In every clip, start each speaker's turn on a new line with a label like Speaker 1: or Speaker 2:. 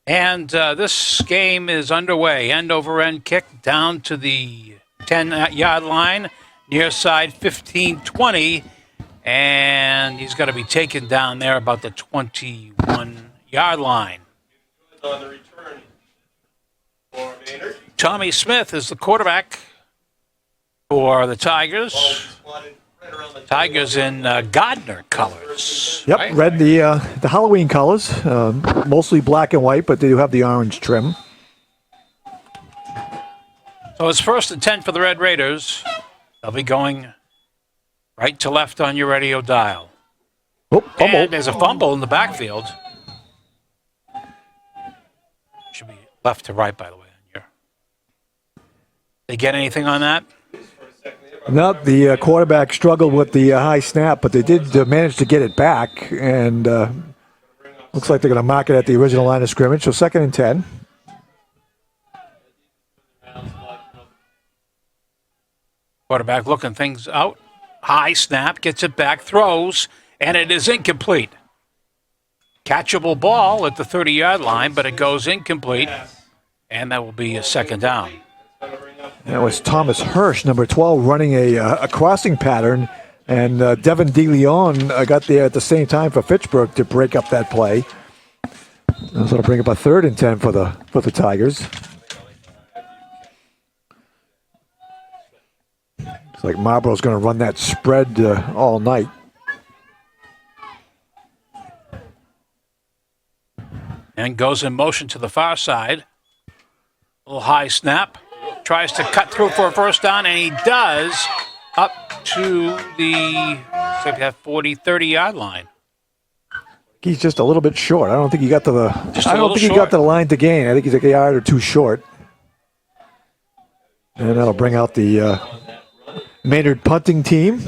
Speaker 1: And this game is underway. End over end kick down to the 10-yard line, near side 15-20. And he's going to be taken down there about the 21-yard line.
Speaker 2: On the return for Maynard.
Speaker 1: Tommy Smith is the quarterback for the Tigers. Tigers in Gardner colors.
Speaker 3: Yep,
Speaker 1: right?
Speaker 3: red, the Halloween colors, mostly black and white, but they do have the orange trim.
Speaker 1: So it's 1st and 10 for the Red Raiders. They'll be going right to left on your radio dial.
Speaker 3: Oh, fumble.
Speaker 1: And there's a fumble in the backfield. Should be left to right, by the way. They get anything on that?
Speaker 3: No, the quarterback struggled with the high snap, but they did manage to get it back, and looks like they're going to mark it at the original line of scrimmage, so 2nd and 10.
Speaker 1: Quarterback looking things out. High snap, gets it back, throws, and it is incomplete. Catchable ball at the 30-yard line, but it goes incomplete, and that will be a 2nd down.
Speaker 3: That was Thomas Hirsch, number 12, running a crossing pattern, and Devin DeLeon got there at the same time for Fitchburg to break up that play. So it'll bring up a 3rd and 10 for the Tigers. It's like Marlboro's going to run that spread all night.
Speaker 1: And goes in motion to the far side. A little high snap. Tries to cut through for a 1st down, and he does, up to the 40, 30-yard line.
Speaker 3: He's just a little bit short. I don't think he got to the.
Speaker 1: I
Speaker 3: don't think he got to the line to gain. I think he's like a yard or two short. And that'll bring out the Maynard punting team.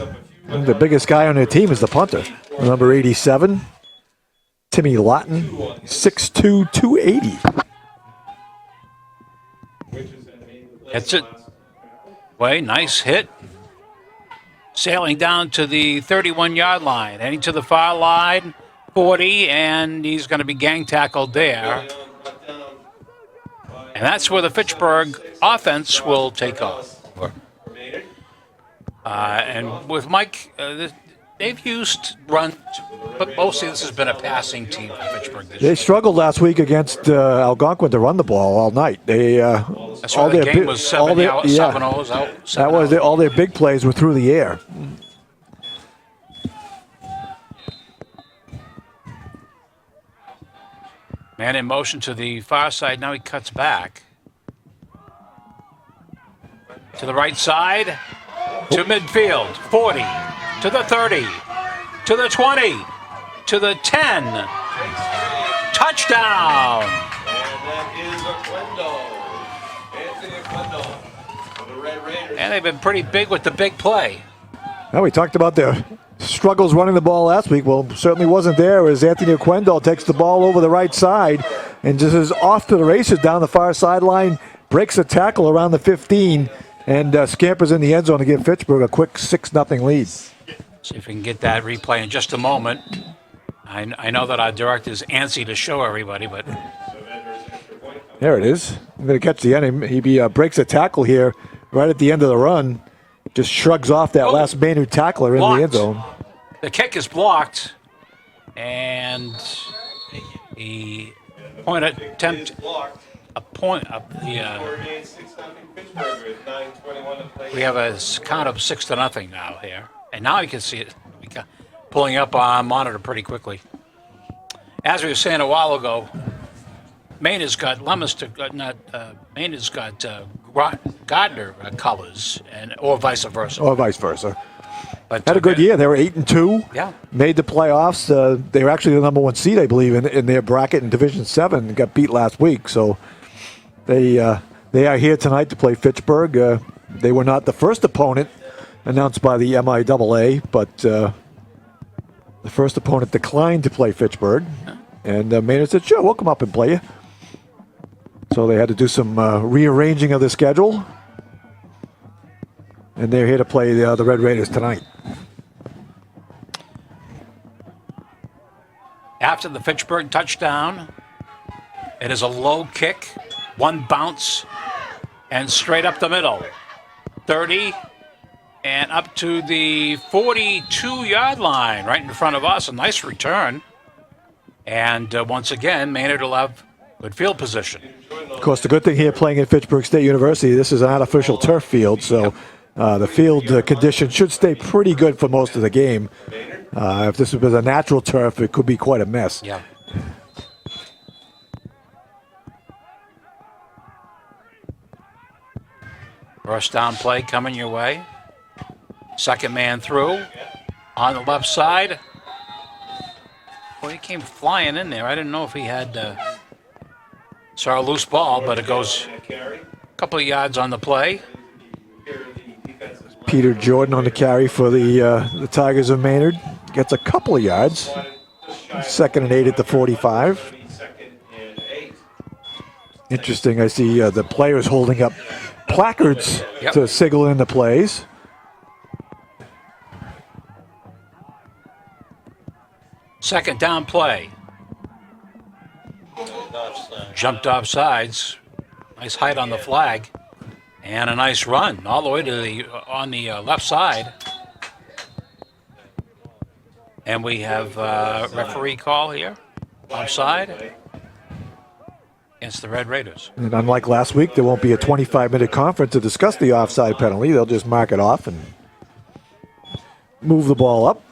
Speaker 3: And the biggest guy on their team is the punter, number 87, Timmy Lawton, 6'2", 280.
Speaker 1: Hits it. Way, nice hit. Sailing down to the 31-yard line, heading to the far line, 40, and he's going to be gang tackled there. And that's where the Fitchburg offense will take off. And with Mike, they've used run, but mostly this has been a passing team for Fitchburg this year.
Speaker 3: They struggled last week against Algonquin to run the ball all night. They
Speaker 1: that's why the game was 7-0 out.
Speaker 3: That was all their big plays were through the air.
Speaker 1: Man in motion to the far side. Now he cuts back to the right side, to midfield, 40, to the 30, to the 20, to the 10. Touchdown!
Speaker 2: And that is Anthony Oquendo for the Red Raiders.
Speaker 1: And they've been pretty big with the big play.
Speaker 3: Now we talked about their struggles running the ball last week. Well, certainly wasn't there as Anthony Oquendo takes the ball over the right side and just is off to the races down the far sideline, breaks a tackle around the 15, and scampers in the end zone to give Fitchburg a quick 6-0 lead.
Speaker 1: See if we can get that replay in just a moment. I know that our director is antsy to show everybody, but
Speaker 3: there it is. I'm going to catch the end. He breaks a tackle here right at the end of the run. Just shrugs off that last Maynard tackler in the end zone.
Speaker 1: The kick is blocked, and the point attempt we have a count of 6-0 now here, and now you can see it pulling up on monitor pretty quickly. As we were saying a while ago, Maynard's got Maynard's got Gardner colors, or vice versa.
Speaker 3: Or vice versa.
Speaker 1: But
Speaker 3: had a good year. They were 8-2.
Speaker 1: Yeah.
Speaker 3: Made the playoffs. They were actually the number 1 seed, I believe, in their bracket in Division 7. Got beat last week, so they are here tonight to play Fitchburg. They were not the first opponent announced by the MIAA, but the first opponent declined to play Fitchburg, and Maynard said, "Sure, we'll come up and play you." So they had to do some rearranging of the schedule, and they're here to play the Red Raiders tonight.
Speaker 1: After the Fitchburg touchdown, It is a low kick, one bounce, and straight up the middle. 30 and up to the 42-yard line right in front of us. A nice return. And once again, Maynard will have good field position.
Speaker 3: Of course, the good thing here playing at Fitchburg State University, this is an artificial turf field, so the field condition should stay pretty good for most of the game. If this was a natural turf, it could be quite a mess.
Speaker 1: Yeah. First down play coming your way. Second man through on the left side. Boy, he came flying in there. I didn't know if he had saw a loose ball, but it goes a couple of yards on the play.
Speaker 3: Peter Jordan on the carry for the Tigers of Maynard. Gets a couple of yards. 2nd and 8 at the 45. Interesting, I see the players holding up placards to signal in the plays.
Speaker 1: Second down play. Jumped off sides. Nice height on the flag. And a nice run all the way to the on the left side. And we have referee call here. Offside against the Red Raiders.
Speaker 3: And unlike last week, there won't be a 25-minute conference to discuss the offside penalty. They'll just mark it off and move the ball up.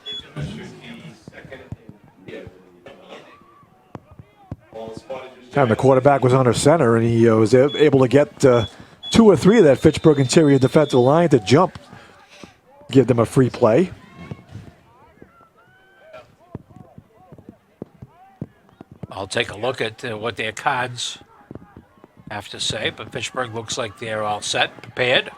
Speaker 3: Time the quarterback was under center, and he was able to get 2 or 3 of that Fitchburg interior defensive line to jump, give them a free play.
Speaker 1: I'll take a look at what their cards have to say, but Fitchburg looks like they're all set, prepared.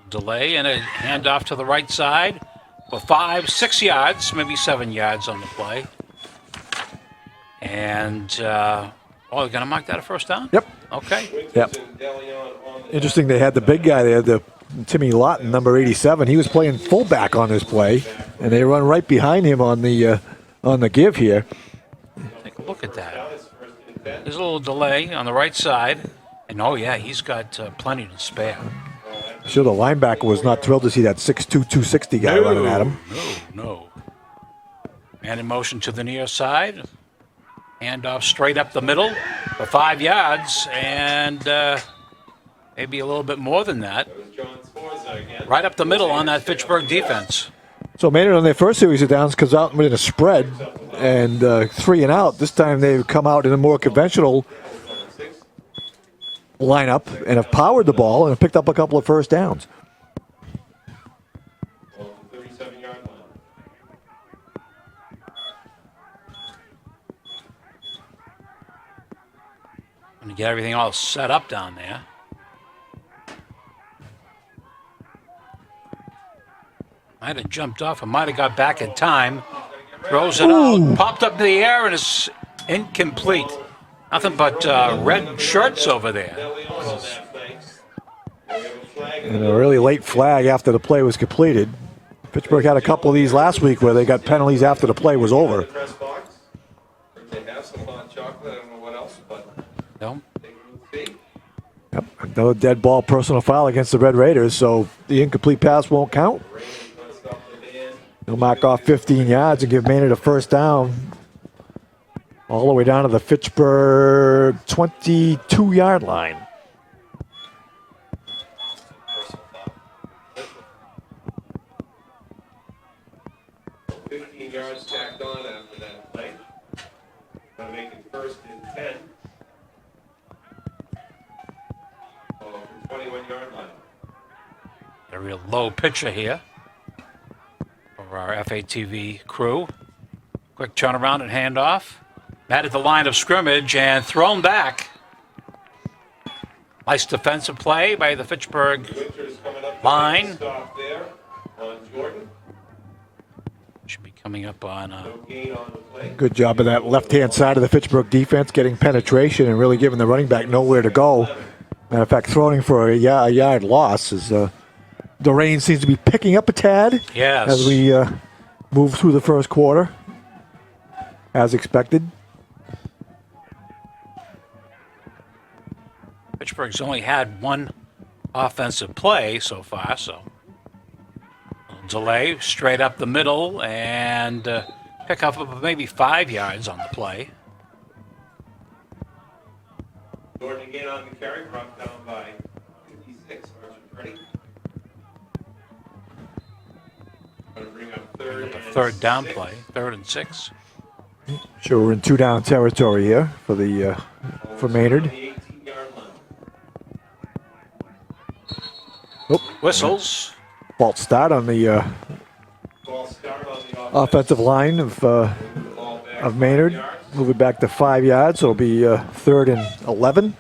Speaker 1: Delay and a handoff to the right side for 5, 6 yards, maybe 7 yards on the play. And, they're going to mark that a first down?
Speaker 3: Yep.
Speaker 1: Okay.
Speaker 3: Yep. Interesting, they had the big guy there, the Timmy Lawton, number 87. He was playing fullback on this play, and they run right behind him on the give here.
Speaker 1: Take a look at that. There's a little delay on the right side, and he's got plenty to spare.
Speaker 3: Sure, the linebacker was not thrilled to see that 6'2", 260 guy running at him.
Speaker 1: No. Man in motion to the near side. Handoff straight up the middle for 5 yards, and maybe a little bit more than that. Right up the middle on that Fitchburg defense.
Speaker 3: So Maynard on their first series of downs comes out with a spread and 3 and out. This time they've come out in a more conventional lineup and have powered the ball and have picked up a couple of first downs.
Speaker 1: Going to get everything all set up down there. Might have jumped off and might have got back in time. Throws it out, popped up in the air, and it's incomplete. Nothing but red shirts over there.
Speaker 3: And a really late flag after the play was completed. Fitchburg had a couple of these last week where they got penalties after the play was over.
Speaker 1: No.
Speaker 3: Yep. Another dead ball personal foul against the Red Raiders, so the incomplete pass won't count. They'll mark off 15 yards and give Maynard a first down all the way down to the Fitchburg 22-yard line.
Speaker 2: Yards tacked on after that play. Going to make it 1st and 10. From 21-yard line.
Speaker 1: A real low pitcher here for our FATV crew. Quick turnaround and handoff. Met at the line of scrimmage and thrown back. Nice defensive play by the Fitchburg line.
Speaker 2: Stop there on Jordan.
Speaker 1: Should be coming up on
Speaker 3: Good job of that left-hand side of the Fitchburg defense getting penetration and really giving the running back nowhere to go. Matter of fact, throwing for a yard loss is the rain seems to be picking up a tad
Speaker 1: yes.
Speaker 3: as we move through the first quarter, as expected.
Speaker 1: Fitchburg's only had one offensive play so far, so delay straight up the middle and pick up maybe 5 yards on the play.
Speaker 2: Jordan again on the carry, brought down by 56. Archie ready. Going to bring up
Speaker 1: Third down play, 3rd and 6.
Speaker 3: Sure, we're in 2-down territory here for the for Maynard. Oh,
Speaker 1: Whistles.
Speaker 3: false start on the offensive line of Maynard. Moving back to 5 yards, so it'll be 3rd and 11.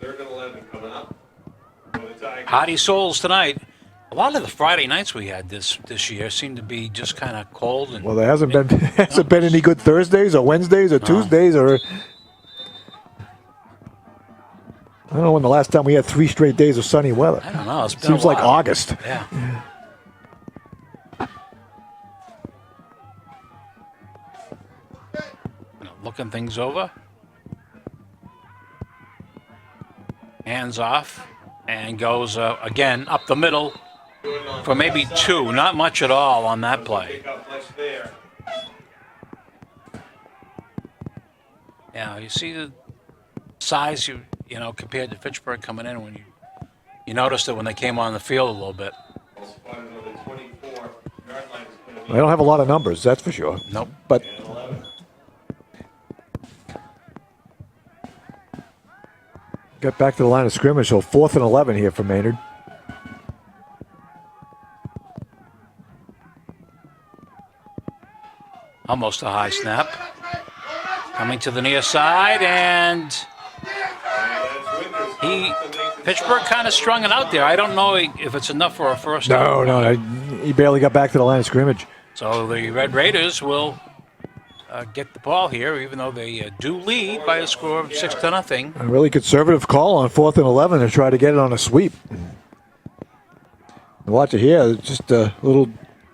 Speaker 2: 3rd and 11 coming up. For the Tigers.
Speaker 1: Hardy souls tonight. A lot of the Friday nights we had this year seemed to be just kind of cold and.
Speaker 3: Well, there hasn't been any good Thursdays or Wednesdays or Tuesdays or. I don't know when the last time we had 3 straight days of sunny weather.
Speaker 1: I don't know. It's been
Speaker 3: Seems
Speaker 1: a
Speaker 3: like
Speaker 1: while.
Speaker 3: August.
Speaker 1: Yeah. Looking things over. Hands off and goes again up the middle for maybe 2. Not much at all on that play.
Speaker 2: Pick up much there.
Speaker 1: Yeah, you see the size you know compared to Fitchburg coming in when you noticed it when they came on the field a little bit.
Speaker 2: Spotted on the 24. Yard line is going to be
Speaker 3: They don't have a lot of numbers, that's for sure.
Speaker 1: Nope.
Speaker 3: But
Speaker 2: 11.
Speaker 3: get back to the line of scrimmage, so 4th and 11 here for Maynard.
Speaker 1: Almost a high snap. Coming to the near side, and Pittsburgh kind of strung it out there. I don't know if it's enough for a first down.
Speaker 3: No, he barely got back to the line of scrimmage.
Speaker 1: So the Red Raiders will get the ball here, even though they do lead by a score of 6-0.
Speaker 3: A really conservative call on 4th and 11 to try to get it on a sweep. Watch it here, just a little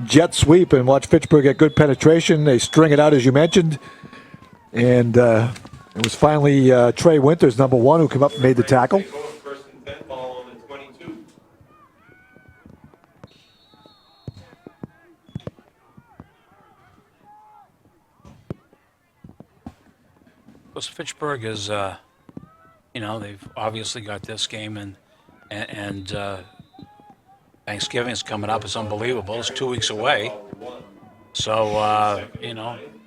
Speaker 3: jet sweep, and watch Fitchburg get good penetration. They string it out, as you mentioned. And it was finally Trey Winters, number 1, who came up and made the tackle.
Speaker 2: First and 10 ball on the 22.
Speaker 1: Because Fitchburg is, they've obviously got this game, and Thanksgiving is coming up. It's unbelievable. It's 2 weeks away. So,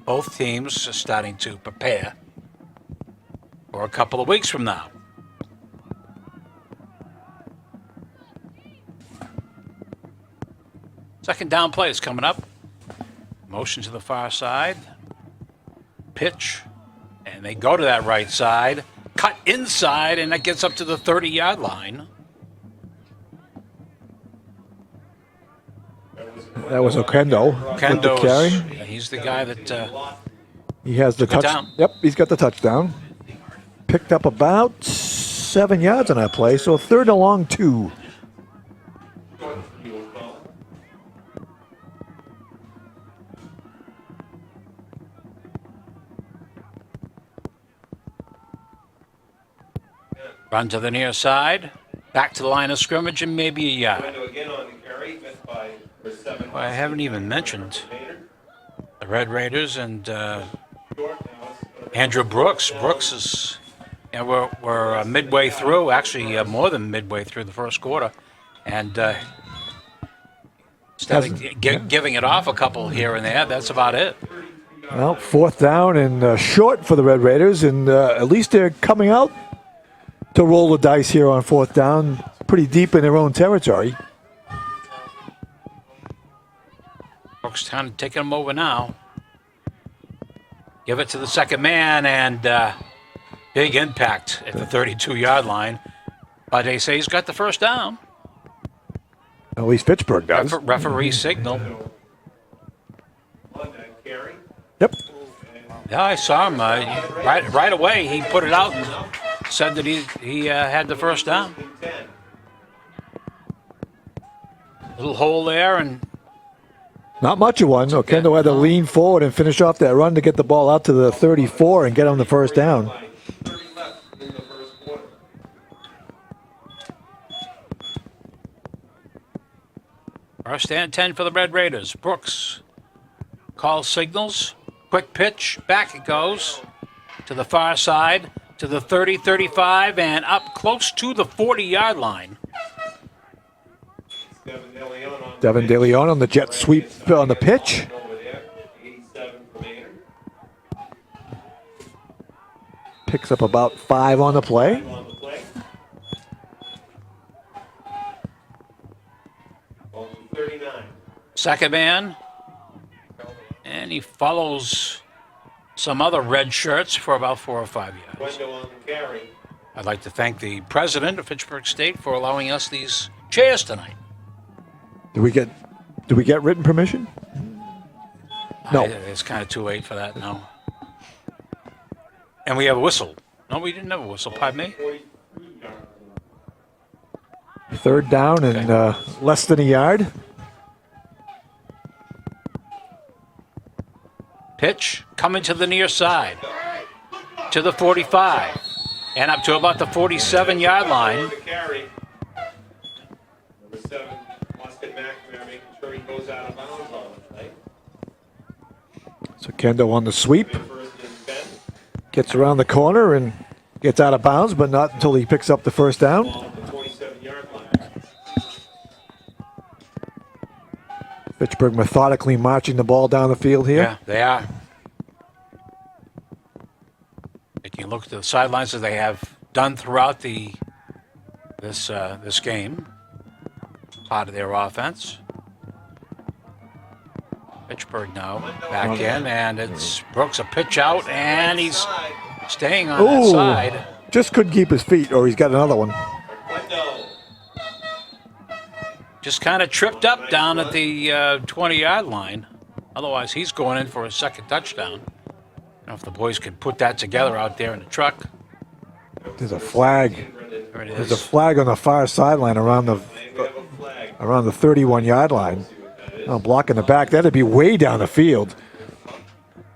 Speaker 1: both teams are starting to prepare for a couple of weeks from now. Second down play is coming up. Motion to the far side. Pitch. And they go to that right side. Cut inside, and that gets up to the 30-yard line.
Speaker 3: That was Okendo with the carry.
Speaker 1: Yeah, he's the guy that
Speaker 3: He has the touch.
Speaker 1: down.
Speaker 3: Yep, he's got the touchdown. Picked up about 7 yards on that play, so 3rd and long 2.
Speaker 1: run to the near side. Back to the line of scrimmage and maybe a yard.
Speaker 2: Window again on the carry, met by number 7.
Speaker 1: Well, I haven't even mentioned the Red Raiders and Andrew Brooks. Brooks is, we're midway through, actually more than midway through the first quarter, and giving it off a couple here and there. That's about it.
Speaker 3: Well, 4th down and short for the Red Raiders, and at least they're coming out to roll the dice here on 4th down, pretty deep in their own territory.
Speaker 1: Brooks kind of taking them over now. Give it to the second man, and big impact at the 32-yard line. But they say he's got the first down.
Speaker 3: At least Pittsburgh does.
Speaker 1: Referee signal.
Speaker 2: On that carry.
Speaker 3: Yep.
Speaker 1: Yeah, I saw him. Right away, he put it out and said that he had the first down.
Speaker 2: 10.
Speaker 1: Little hole there, and
Speaker 3: Not much of one. Okendo had to lean forward and finish off that run to get the ball out to the 34 and get on the first down.
Speaker 2: By 30 left in the first quarter.
Speaker 1: First and 10 for the Red Raiders. Brooks calls signals. Quick pitch. Back it goes to the far side, to the 30, 35, and up close to the 40-yard line.
Speaker 3: Devin De Leon on the jet sweep on the pitch. Picks up about 5 on the play.
Speaker 1: Second man, and he follows some other red shirts for about 4 or 5 yards. I'd like to thank the president of Fitchburg State for allowing us these chairs tonight.
Speaker 3: Do we get written permission? No.
Speaker 1: It's kind of too late for that now. And we have a whistle. No, we didn't have a whistle. Pardon me.
Speaker 3: Third down and less than a yard.
Speaker 1: Pitch coming to the near side, to the 45, and up to about the 47-yard line.
Speaker 2: Number 7, Austin McNamara, making sure he goes out of bounds on the play.
Speaker 3: So Kendo on the sweep.
Speaker 2: First and 10.
Speaker 3: Gets around the corner and gets out of bounds, but not until he picks up the first down.
Speaker 2: Ball at the 27-yard line.
Speaker 3: Fitchburg methodically marching the ball down the field here.
Speaker 1: Yeah, they are. They can look to the sidelines as they have done throughout this game. Part of their offense. Fitchburg now back in, and it's Brooks a pitch out, and he's staying on that side.
Speaker 3: Just couldn't keep his feet, or he's got another one.
Speaker 1: Just kind of tripped up down at the 20-yard line. Otherwise, he's going in for a second touchdown. I don't know if the boys could put that together out there in the truck.
Speaker 3: There's a flag.
Speaker 1: There it is.
Speaker 3: There's a flag on the far sideline around the 31-yard line. Oh, blocking the back. That'd be way down the field.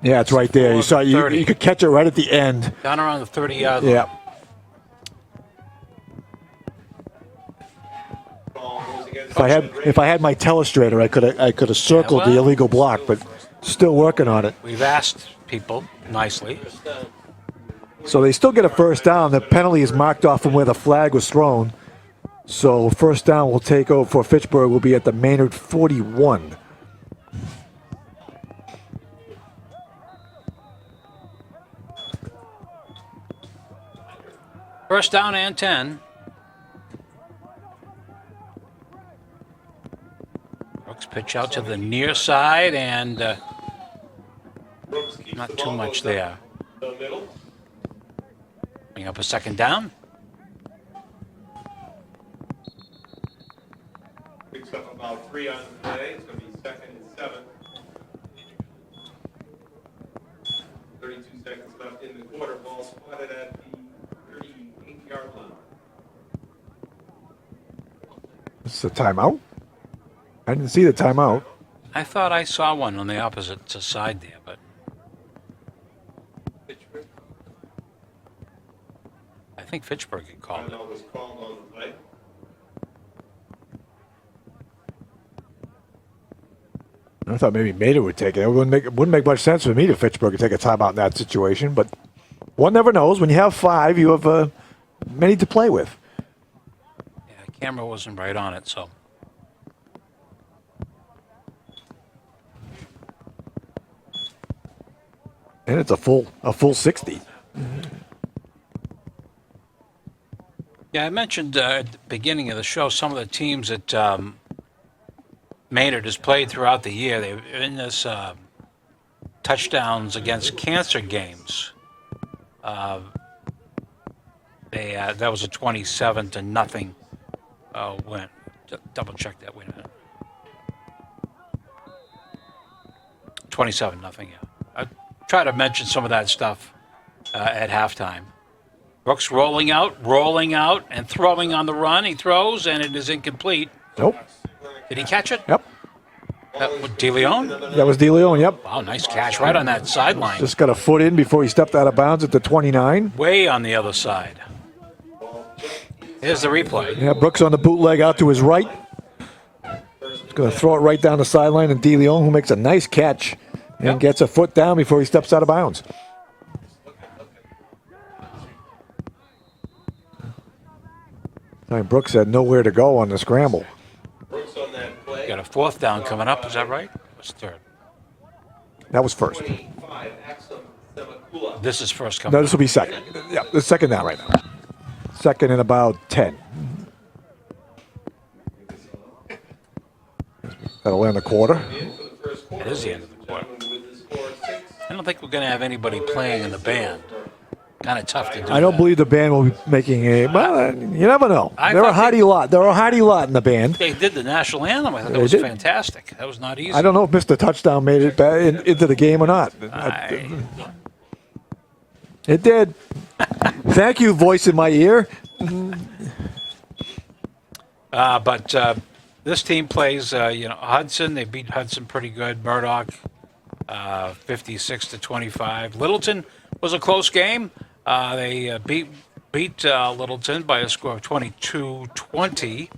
Speaker 3: Yeah, it's right there. You saw you could catch it right at the end.
Speaker 1: Down around the 30-yard line.
Speaker 3: Yeah. If I had my telestrator, I could have circled the illegal block, but still working on it.
Speaker 1: We've asked people nicely.
Speaker 3: So they still get a first down. The penalty is marked off from where the flag was thrown. So first down will take over for Fitchburg will be at the Maynard 41.
Speaker 1: First down and 10. Brooks pitch out to the near side, and not too much there. Bring up a second down.
Speaker 2: Picks up about 3 on the play. It's going to be second and 7. 32 seconds left in the quarter. Ball spotted at the 38-yard line.
Speaker 3: This is a timeout. I didn't see the timeout.
Speaker 1: I thought I saw one on the opposite side there, but I think Fitchburg had called it.
Speaker 2: Timeout was called on the play.
Speaker 3: I thought maybe Maynard would take it. It wouldn't make much sense for me to Fitchburg to take a timeout in that situation, but one never knows. When you have 5, you have many to play with.
Speaker 1: Yeah, the camera wasn't right on it, so.
Speaker 3: And it's a full 60.
Speaker 1: Yeah, I mentioned at the beginning of the show some of the teams that Maynard has played throughout the year. They're in this touchdowns against cancer games. That was a 27-0 win. Double check that. Wait a minute. 27-0. Yeah. I try to mention some of that stuff at halftime. Brooks rolling out, and throwing on the run. He throws, and it is incomplete.
Speaker 3: Nope.
Speaker 1: Did he catch it?
Speaker 3: Yep.
Speaker 1: That was De Leon?
Speaker 3: That was De Leon, yep.
Speaker 1: Wow, nice catch right on that sideline.
Speaker 3: Just got a foot in before he stepped out of bounds at the 29.
Speaker 1: Way on the other side. Here's the replay.
Speaker 3: Yeah, Brooks on the bootleg out to his right. going to throw it right down the sideline, and De Leon, who makes a nice catch and gets a foot down before he steps out of bounds. Brooks had nowhere to go on the scramble.
Speaker 2: Brooks on that play.
Speaker 1: Got a fourth down coming up. Is that right? What's third?
Speaker 3: That was first.
Speaker 2: 25, Axum Semakula.
Speaker 1: This is first coming
Speaker 3: No,
Speaker 1: up.
Speaker 3: this will be second. Yeah, the second down right now. Second and about 10. That'll end the quarter.
Speaker 1: It is the end of the quarter. I don't think we're going to have anybody playing in the band. Kind of tough to do.
Speaker 3: I don't
Speaker 1: that.
Speaker 3: believe the band will be making a. Well, you never know.
Speaker 1: I
Speaker 3: They're a
Speaker 1: thought
Speaker 3: hardy lot. They're a hardy lot in the band.
Speaker 1: They did the national anthem. I thought that
Speaker 3: They
Speaker 1: was
Speaker 3: did.
Speaker 1: fantastic. That was not easy.
Speaker 3: I don't know if Mr. Touchdown made it into the game or not. It did. Thank you, voice in my ear.
Speaker 1: But this team plays, Hudson. They beat Hudson pretty good. Murdoch, 56-25. Littleton was a close game. They beat Littleton by a score of 22-20.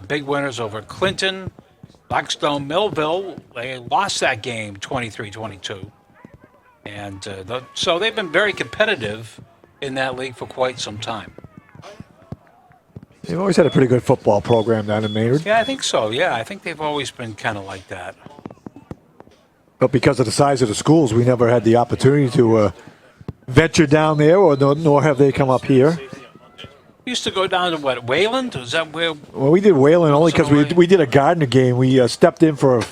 Speaker 1: Big winners over Clinton. Blackstone Millville, they lost that game 23-22. And so they've been very competitive in that league for quite some time.
Speaker 3: They've always had a pretty good football program down in Maynard.
Speaker 1: Yeah, I think so. Yeah, I think they've always been kind of like that.
Speaker 3: But because of the size of the schools, we never had the opportunity to venture down there, nor have they come up here.
Speaker 1: We used to go down to what, Wayland? Was that where?
Speaker 3: Well, we did Wayland only because we did a Gardner game. We stepped in for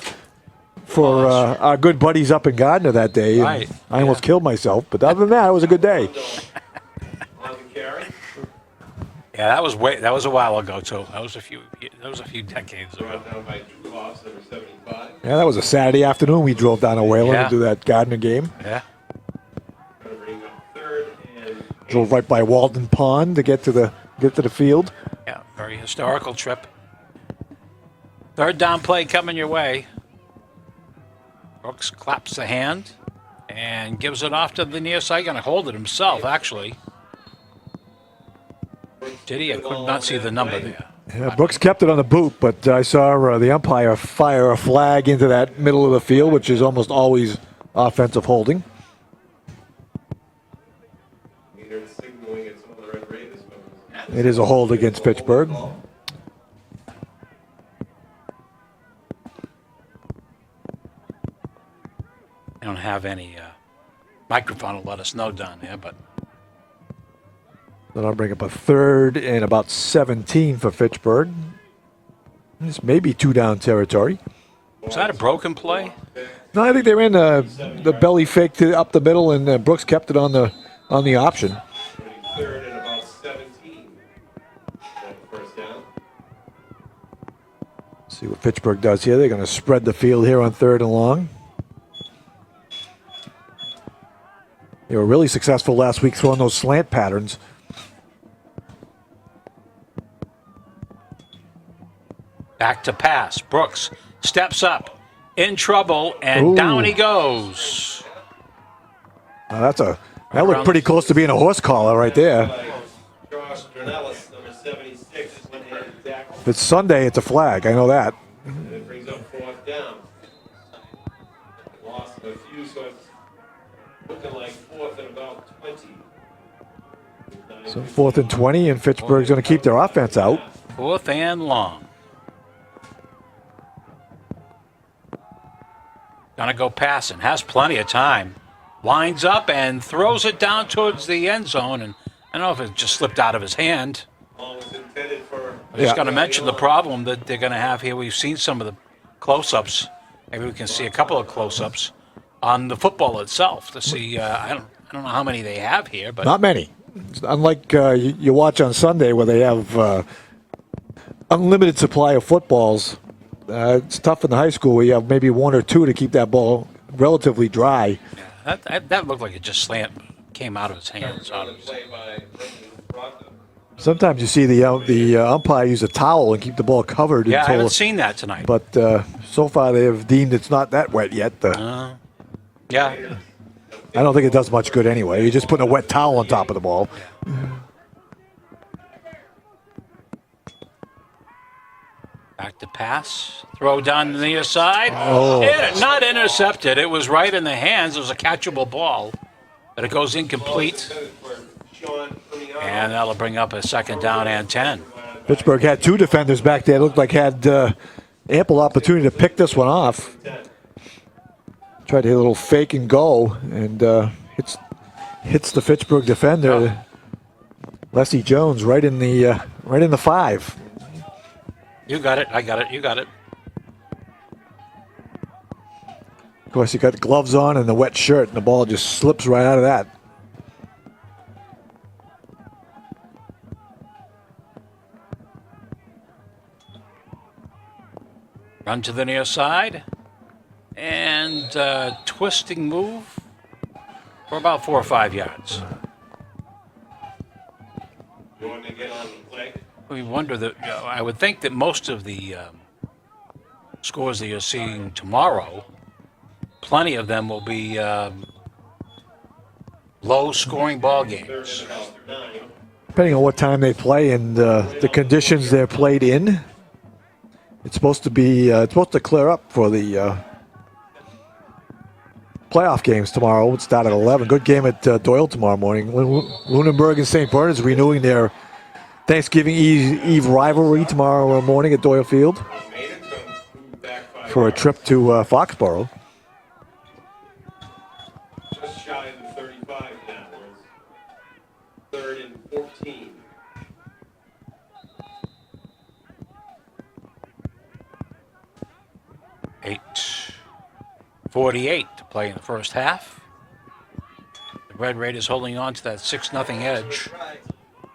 Speaker 3: our good buddies up in Gardner that day. And
Speaker 1: Right.
Speaker 3: I almost killed myself, but other than that, it was a good day.
Speaker 2: On the carry.
Speaker 1: Yeah, that was a while ago too. That was a few decades ago.
Speaker 2: Brought down by 2 loss, number 75.
Speaker 3: Yeah, that was a Saturday afternoon. We drove down to Wayland
Speaker 1: Yeah.
Speaker 3: to do that Gardner game.
Speaker 1: Yeah.
Speaker 2: Going to bring up third and
Speaker 3: Drove right by Walden Pond to get to the field.
Speaker 1: Yeah, very historical trip. Third down play coming your way. Brooks claps the hand and gives it off to the near side. Going to hold it himself, actually. Did he? I could not see the number there.
Speaker 3: Yeah, Brooks kept it on the boot, but I saw the umpire fire a flag into that middle of the field, which is almost always offensive holding.
Speaker 2: Maynard signaling it's on the red Raiders.
Speaker 3: It is a hold against Fitchburg.
Speaker 1: I don't have any microphone to let us know down there, but
Speaker 3: Then I'll bring up a third and about 17 for Fitchburg. This may be 2-down territory.
Speaker 1: was that a broken play?
Speaker 3: No, I think they ran the belly fake up the middle, and Brooks kept it on the option.
Speaker 2: Third and about 17. First down.
Speaker 3: See what Fitchburg does here. They're going to spread the field here on third and long. They were really successful last week throwing those slant patterns.
Speaker 1: Back to pass. Brooks steps up, in trouble, and
Speaker 3: Ooh.
Speaker 1: down he goes.
Speaker 3: Now that looked pretty close to being a horse collar right there.
Speaker 2: Josh Dronellis, number 76, one-handed tackle.
Speaker 3: If it's Sunday, it's a flag. I know that.
Speaker 2: And it brings up fourth down. Lost of a few, so it's looking like fourth and about 20.
Speaker 3: So 4th and 20, and Fitchburg's going to keep their offense out.
Speaker 1: Fourth and long. Gonna go passing. Has plenty of time. Lines up and throws it down towards the end zone. And I don't know if it just slipped out of his hand.
Speaker 2: Ball was intended for.
Speaker 1: I just got to mention the problem that they're going to have here. We've seen some of the close-ups. Maybe we can see a couple of close-ups on the football itself to see. I don't know how many they have here, but
Speaker 3: Not many. It's unlike you watch on Sunday where they have unlimited supply of footballs. It's tough in the high school where you have maybe 1 or 2 to keep that ball relatively dry.
Speaker 1: that looked like it just came out of his hands.
Speaker 2: On the play by Brendan Bronco.
Speaker 3: Sometimes you see the umpire use a towel and keep the ball covered.
Speaker 1: Yeah, I
Speaker 3: until,
Speaker 1: haven't seen that tonight.
Speaker 3: But so far they have deemed it's not that wet yet.
Speaker 1: Yeah,
Speaker 3: I don't think it does much good anyway. You're just putting a wet towel on top of the ball.
Speaker 1: Back to pass. Throw down the near side.
Speaker 3: Oh.
Speaker 1: Not intercepted. It was right in the hands. It was a catchable ball. But it goes incomplete. And that'll bring up a second down and 10.
Speaker 3: Pittsburgh had two defenders back there. Looked like had ample opportunity to pick this one off. Tried to hit a little fake and go, and hits the Pittsburgh defender, Leslie Jones, right in the 5.
Speaker 1: You got it. I got it. You got it.
Speaker 3: Of course, he got gloves on and the wet shirt, and the ball just slips right out of that.
Speaker 1: Run to the near side. And twisting move for about 4 or 5 yards.
Speaker 2: You want to get on the play?
Speaker 1: We wonder that, I would think that most of the scores that you're seeing tomorrow, plenty of them will be low-scoring ball games.
Speaker 3: Depending on what time they play and the conditions they're played in, it's supposed to clear up for the playoff games tomorrow. Would start at 11. Good game at Doyle tomorrow morning. Lunenburg and St. Bernard's renewing their Thanksgiving Eve rivalry tomorrow morning at Doyle Field for a trip to Foxborough.
Speaker 2: Just shy of the 35 now. It's 3rd and 14.
Speaker 1: Eight. 48 to play in the first half. The Red Raiders holding on to that 6-0 edge.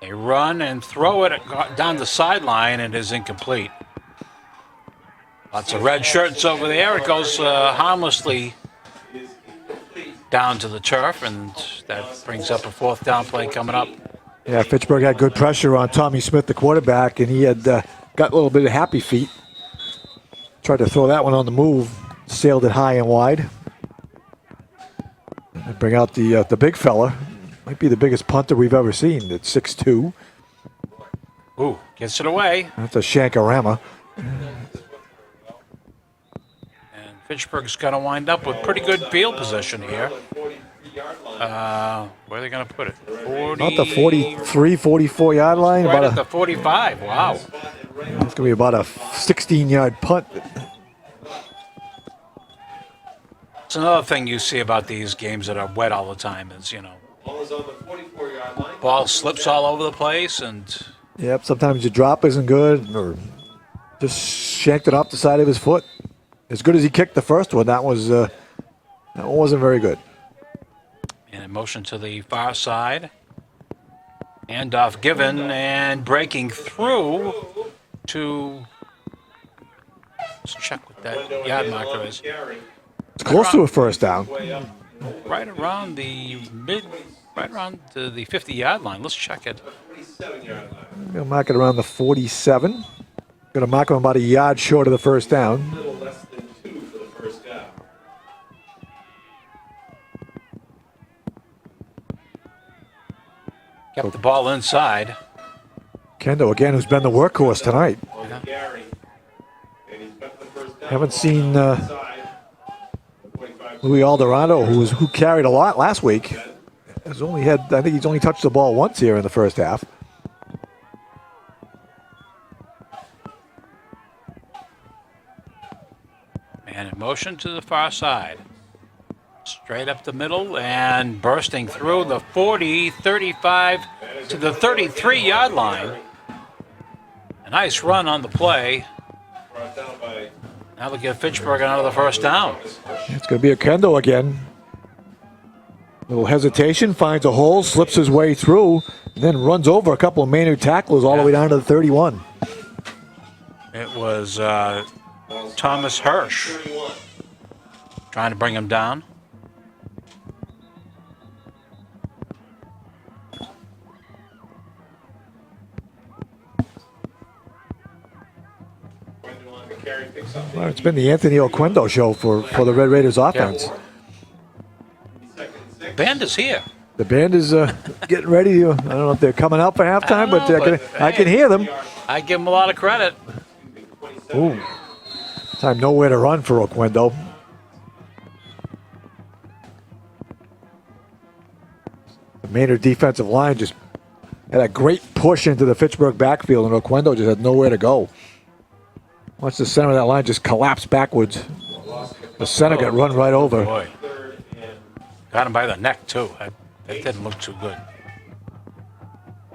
Speaker 1: They run and throw it down the sideline, and it is incomplete. Lots of red shirts over there. It goes harmlessly down to the turf, and that brings up a 4th down play coming up.
Speaker 3: Yeah, Pittsburgh had good pressure on Tommy Smith, the quarterback, and he had got a little bit of happy feet. Tried to throw that one on the move, sailed it high and wide. And bring out the big fella. Might be the biggest punter we've ever seen at 6'2".
Speaker 1: Ooh, gets it away.
Speaker 3: That's a shankarama.
Speaker 1: And Fitchburg's going to wind up with pretty good field position here. Where are they going to put it? 40,
Speaker 3: About the 43, 44-yard line.
Speaker 1: right
Speaker 3: About
Speaker 1: at the 45. Wow.
Speaker 3: it's going to be about a 16-yard punt.
Speaker 1: It's another thing you see about these games that are wet all the time is,
Speaker 2: Ball is on the 44-yard line.
Speaker 1: ball slips all over the place, and
Speaker 3: Yep, sometimes your drop isn't good, or just shanked it off the side of his foot. As good as he kicked the first one, that one wasn't very good.
Speaker 1: and in motion to the far side. Handoff given and breaking through to. Let's check what that yard marker is.
Speaker 3: It's close to a first down.
Speaker 1: Right around the 50-yard line. Let's check it.
Speaker 2: 47-yard line.
Speaker 3: We'll mark it around the 47. Going to mark him about a yard short of the first down.
Speaker 2: A little less than 2 for the first down.
Speaker 1: Kept the ball inside.
Speaker 3: Kendo again, who's been the workhorse tonight.
Speaker 2: On Gary. And he's got the first down.
Speaker 3: Haven't seen
Speaker 2: Inside. 45.
Speaker 3: Louis Alderano, who carried a lot last week. I think he's only touched the ball once here in the first half.
Speaker 1: Man in motion to the far side. Straight up the middle and bursting through the 40, 35 to the 33-yard line. A nice run on the play.
Speaker 2: Brought down by
Speaker 1: Now they'll give Fitchburg another first down.
Speaker 3: It's going to be a Kendo again. Little hesitation, finds a hole, slips his way through, and then runs over a couple of Maynard tacklers all the way down to the 31.
Speaker 1: It was Thomas Hirsch
Speaker 2: 31.
Speaker 1: trying to bring him down.
Speaker 2: Carry picks up
Speaker 3: Well, it's been the Anthony Oquendo show for the Red Raiders offense.
Speaker 1: The band is here.
Speaker 3: The band is getting ready. I don't know if they're coming out for halftime, but
Speaker 1: I don't know,
Speaker 3: I can hear them.
Speaker 1: I give them a lot of credit.
Speaker 3: Ooh. Time nowhere to run for Oquendo. The Maynard defensive line just had a great push into the Fitchburg backfield, and Oquendo just had nowhere to go. Once the center of that line just collapsed backwards, the center got run right over.
Speaker 1: Boy. Got him by the neck, too. That didn't look too good.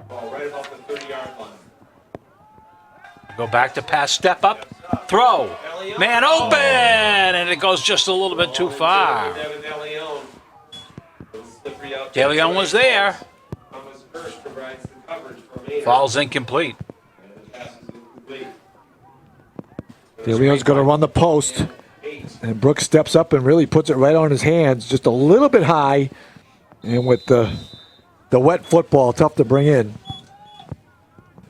Speaker 2: Ball right about the 30-yard line.
Speaker 1: Go back to pass, step up, throw. Man open! And it goes just a little bit too far. De Leon was there.
Speaker 2: Thomas Hirsch provides the coverage for Maynard.
Speaker 1: Falls incomplete.
Speaker 2: And the pass is incomplete.
Speaker 3: De Leon's going to run the post, and Brooks steps up and really puts it right on his hands, just a little bit high, and with the wet football, tough to bring in.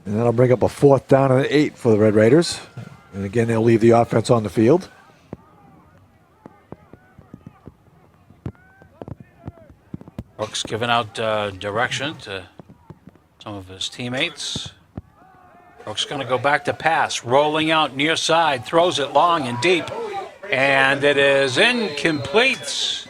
Speaker 3: And that'll bring up a 4th down and 8 for the Red Raiders. And again, they'll leave the offense on the field.
Speaker 1: Brooks giving out direction to some of his teammates. Brooks going to go back to pass, rolling out near side, throws it long and deep, and it is incomplete.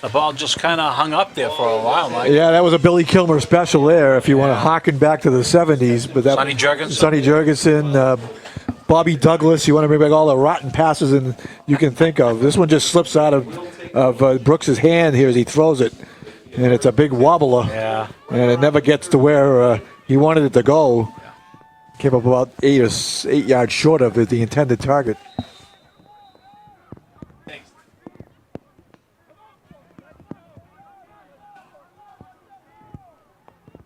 Speaker 1: The ball just kind of hung up there for a while, Mike.
Speaker 3: Yeah, that was a Billy Kilmer special there, if you want to harken back to the 70s. But that,
Speaker 1: Sonny Jurgensen.
Speaker 3: Sonny Jurgensen, Bobby Douglas, you want to bring back all the rotten passes and you can think of. This one just slips out of Brooks' hand here as he throws it. And it's a big wobbler.
Speaker 1: Yeah.
Speaker 3: And it never gets to where he wanted it to go. Came up about 8 yards short of the intended target.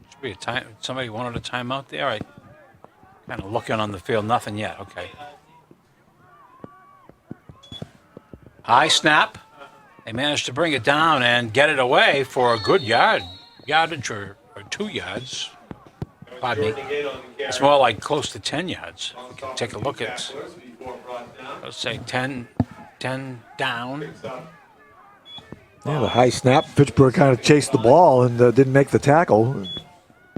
Speaker 1: Should be a time. Somebody wanted a timeout there. I kind of looking on the field. Nothing yet. Okay. High snap. They managed to bring it down and get it away for a good yardage or 2 yards. Pardon me. It's more like close to 10 yards. You can take a look at, let's say 10 down.
Speaker 3: Yeah, the high snap. Fitchburg kind of chased the ball and didn't make the tackle.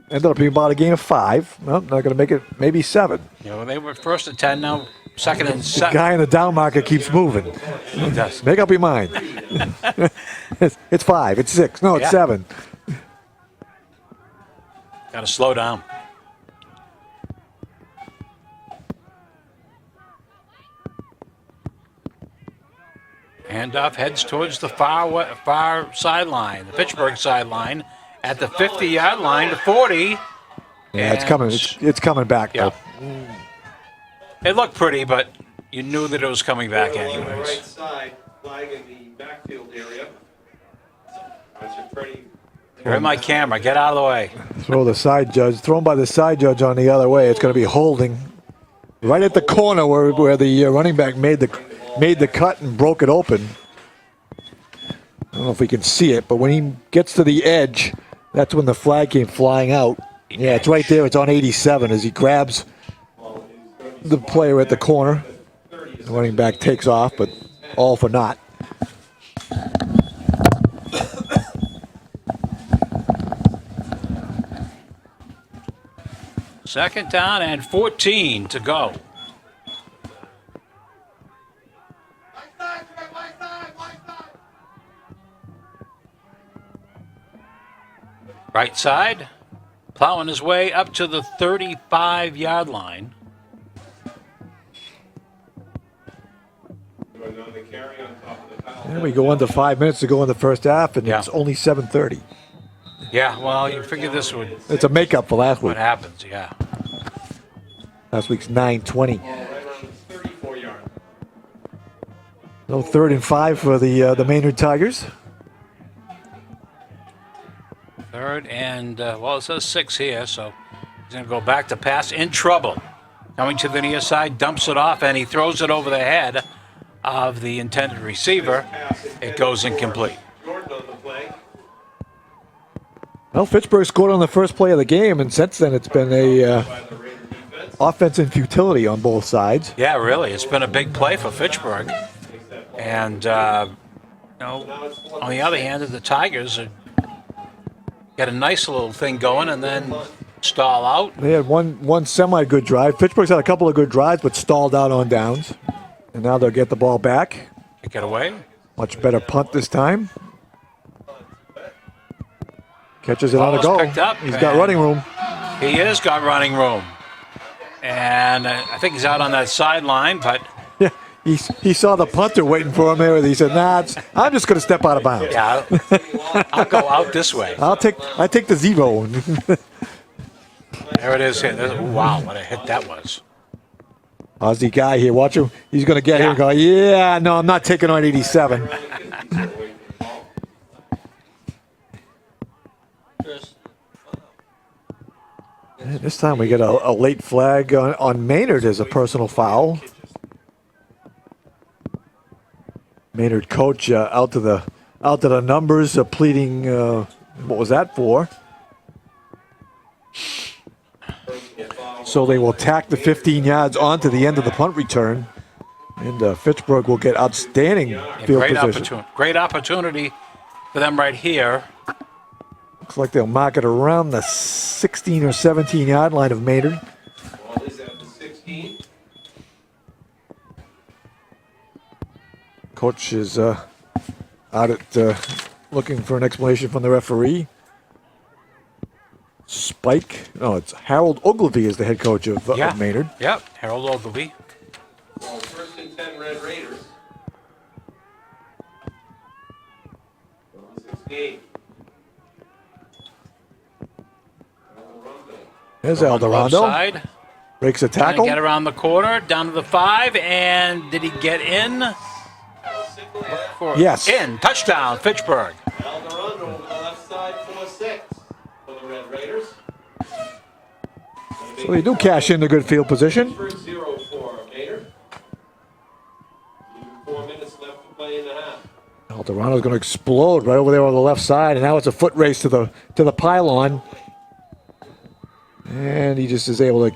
Speaker 3: Ended up being about a gain of 5. Well, not going to make it, maybe 7.
Speaker 1: You know, they were first and 10, now second and
Speaker 3: The
Speaker 1: 7.
Speaker 3: guy in the down market keeps moving.
Speaker 1: He does.
Speaker 3: Make up your mind. It's 5. It's 6. No, it's
Speaker 1: Yeah.
Speaker 3: 7.
Speaker 1: Got to slow down. Handoff heads towards the far sideline, the Fitchburg sideline, at the 50-yard line to 40.
Speaker 3: Yeah, it's coming. It's coming back.
Speaker 1: Yeah.
Speaker 3: Though.
Speaker 1: It looked pretty, but you knew that it was coming back
Speaker 2: On the right
Speaker 1: anyways.
Speaker 2: side, flag in the backfield area.
Speaker 1: You're in my camera. Get out of the way.
Speaker 3: Throw the side judge. Thrown by the side judge on the other way. It's going to be holding right at the corner where the running back made the cut and broke it open. I don't know if we can see it, but when he gets to the edge, that's when the flag came flying out. Yeah, it's right there. It's on 87 as he grabs the player at the corner. The running back takes off, but all for naught.
Speaker 1: Second down and 14 to go. Right side, plowing his way up to the 35-yard line.
Speaker 3: And we go under 5 minutes to go in the first half, and
Speaker 1: Yeah.
Speaker 3: it's only 7:30.
Speaker 1: Yeah, well, you figure this would
Speaker 3: It's a makeup for last
Speaker 1: what
Speaker 3: week.
Speaker 1: happens, yeah.
Speaker 3: Last week's 9:20.
Speaker 2: Right around the 34-yard.
Speaker 3: No 3rd and 5 for the Maynard Tigers.
Speaker 1: Third and, well, it says 6 here, so he's going to go back to pass in trouble. Coming to the near side, dumps it off, and he throws it over the head of the intended receiver. It goes incomplete.
Speaker 2: Jordan on the play.
Speaker 3: Well, Fitchburg scored on the first play of the game, and since then it's been a
Speaker 2: By the Raider defense.
Speaker 3: offense and futility on both sides.
Speaker 1: Yeah, really, it's been a big play for Fitchburg. And, on the other hand, the Tigers are, got a nice little thing going, and then stall out.
Speaker 3: They had one semi-good drive. Fitchburg's had a couple of good drives, but stalled out on downs. And now they'll get the ball back.
Speaker 1: Kick it away.
Speaker 3: Much better punt this time. Catches it on the
Speaker 1: Ball's
Speaker 3: go.
Speaker 1: picked up,
Speaker 3: He's got
Speaker 1: and-
Speaker 3: running room.
Speaker 1: He has got running room. And I think he's out on that sideline, but
Speaker 3: Yeah, he saw the punter waiting for him there. And he said, "Nah, I'm just going to step out of bounds.
Speaker 1: yeah, I'll go out this way.
Speaker 3: I take the 0."
Speaker 1: There it is. Wow, what a hit that was.
Speaker 3: Aussie guy here. Watch him. He's going to get here and
Speaker 1: Yeah.
Speaker 3: go, "Yeah, no, I'm not taking on 87." And this time we get a late flag on Maynard as a personal foul. Maynard coach out to the numbers, pleading. What was that for? So they will tack the 15 yards onto the end of the punt return, and Fitchburg will get outstanding field position.
Speaker 1: Great opportunity for them right here.
Speaker 3: Looks like they'll mark it around the 16 or 17 yard line of Maynard.
Speaker 2: Ball is at the 16.
Speaker 3: Coach is out at looking for an explanation from the referee. Spike. No, it's Harold Ogilvy is the head coach of Maynard.
Speaker 1: Yep, Harold Ogilvy.
Speaker 2: Ball first and 10 Red Raiders. Ball 16.
Speaker 3: There's
Speaker 1: Left
Speaker 3: Alderando.
Speaker 1: side.
Speaker 3: Breaks a
Speaker 1: Trying to
Speaker 3: tackle.
Speaker 1: get around the corner, down to the 5, and did he get in?
Speaker 3: Yes.
Speaker 1: In. Touchdown, Fitchburg.
Speaker 2: Alderando over the left side, 4-6 for the Red Raiders.
Speaker 3: So they do cash in the good field position.
Speaker 2: Pittsburgh 0 for Maynard. Even 4 minutes left to play in the half.
Speaker 3: Alderando's going to explode right over there on the left side, and now it's a foot race to the pylon. And he just is able to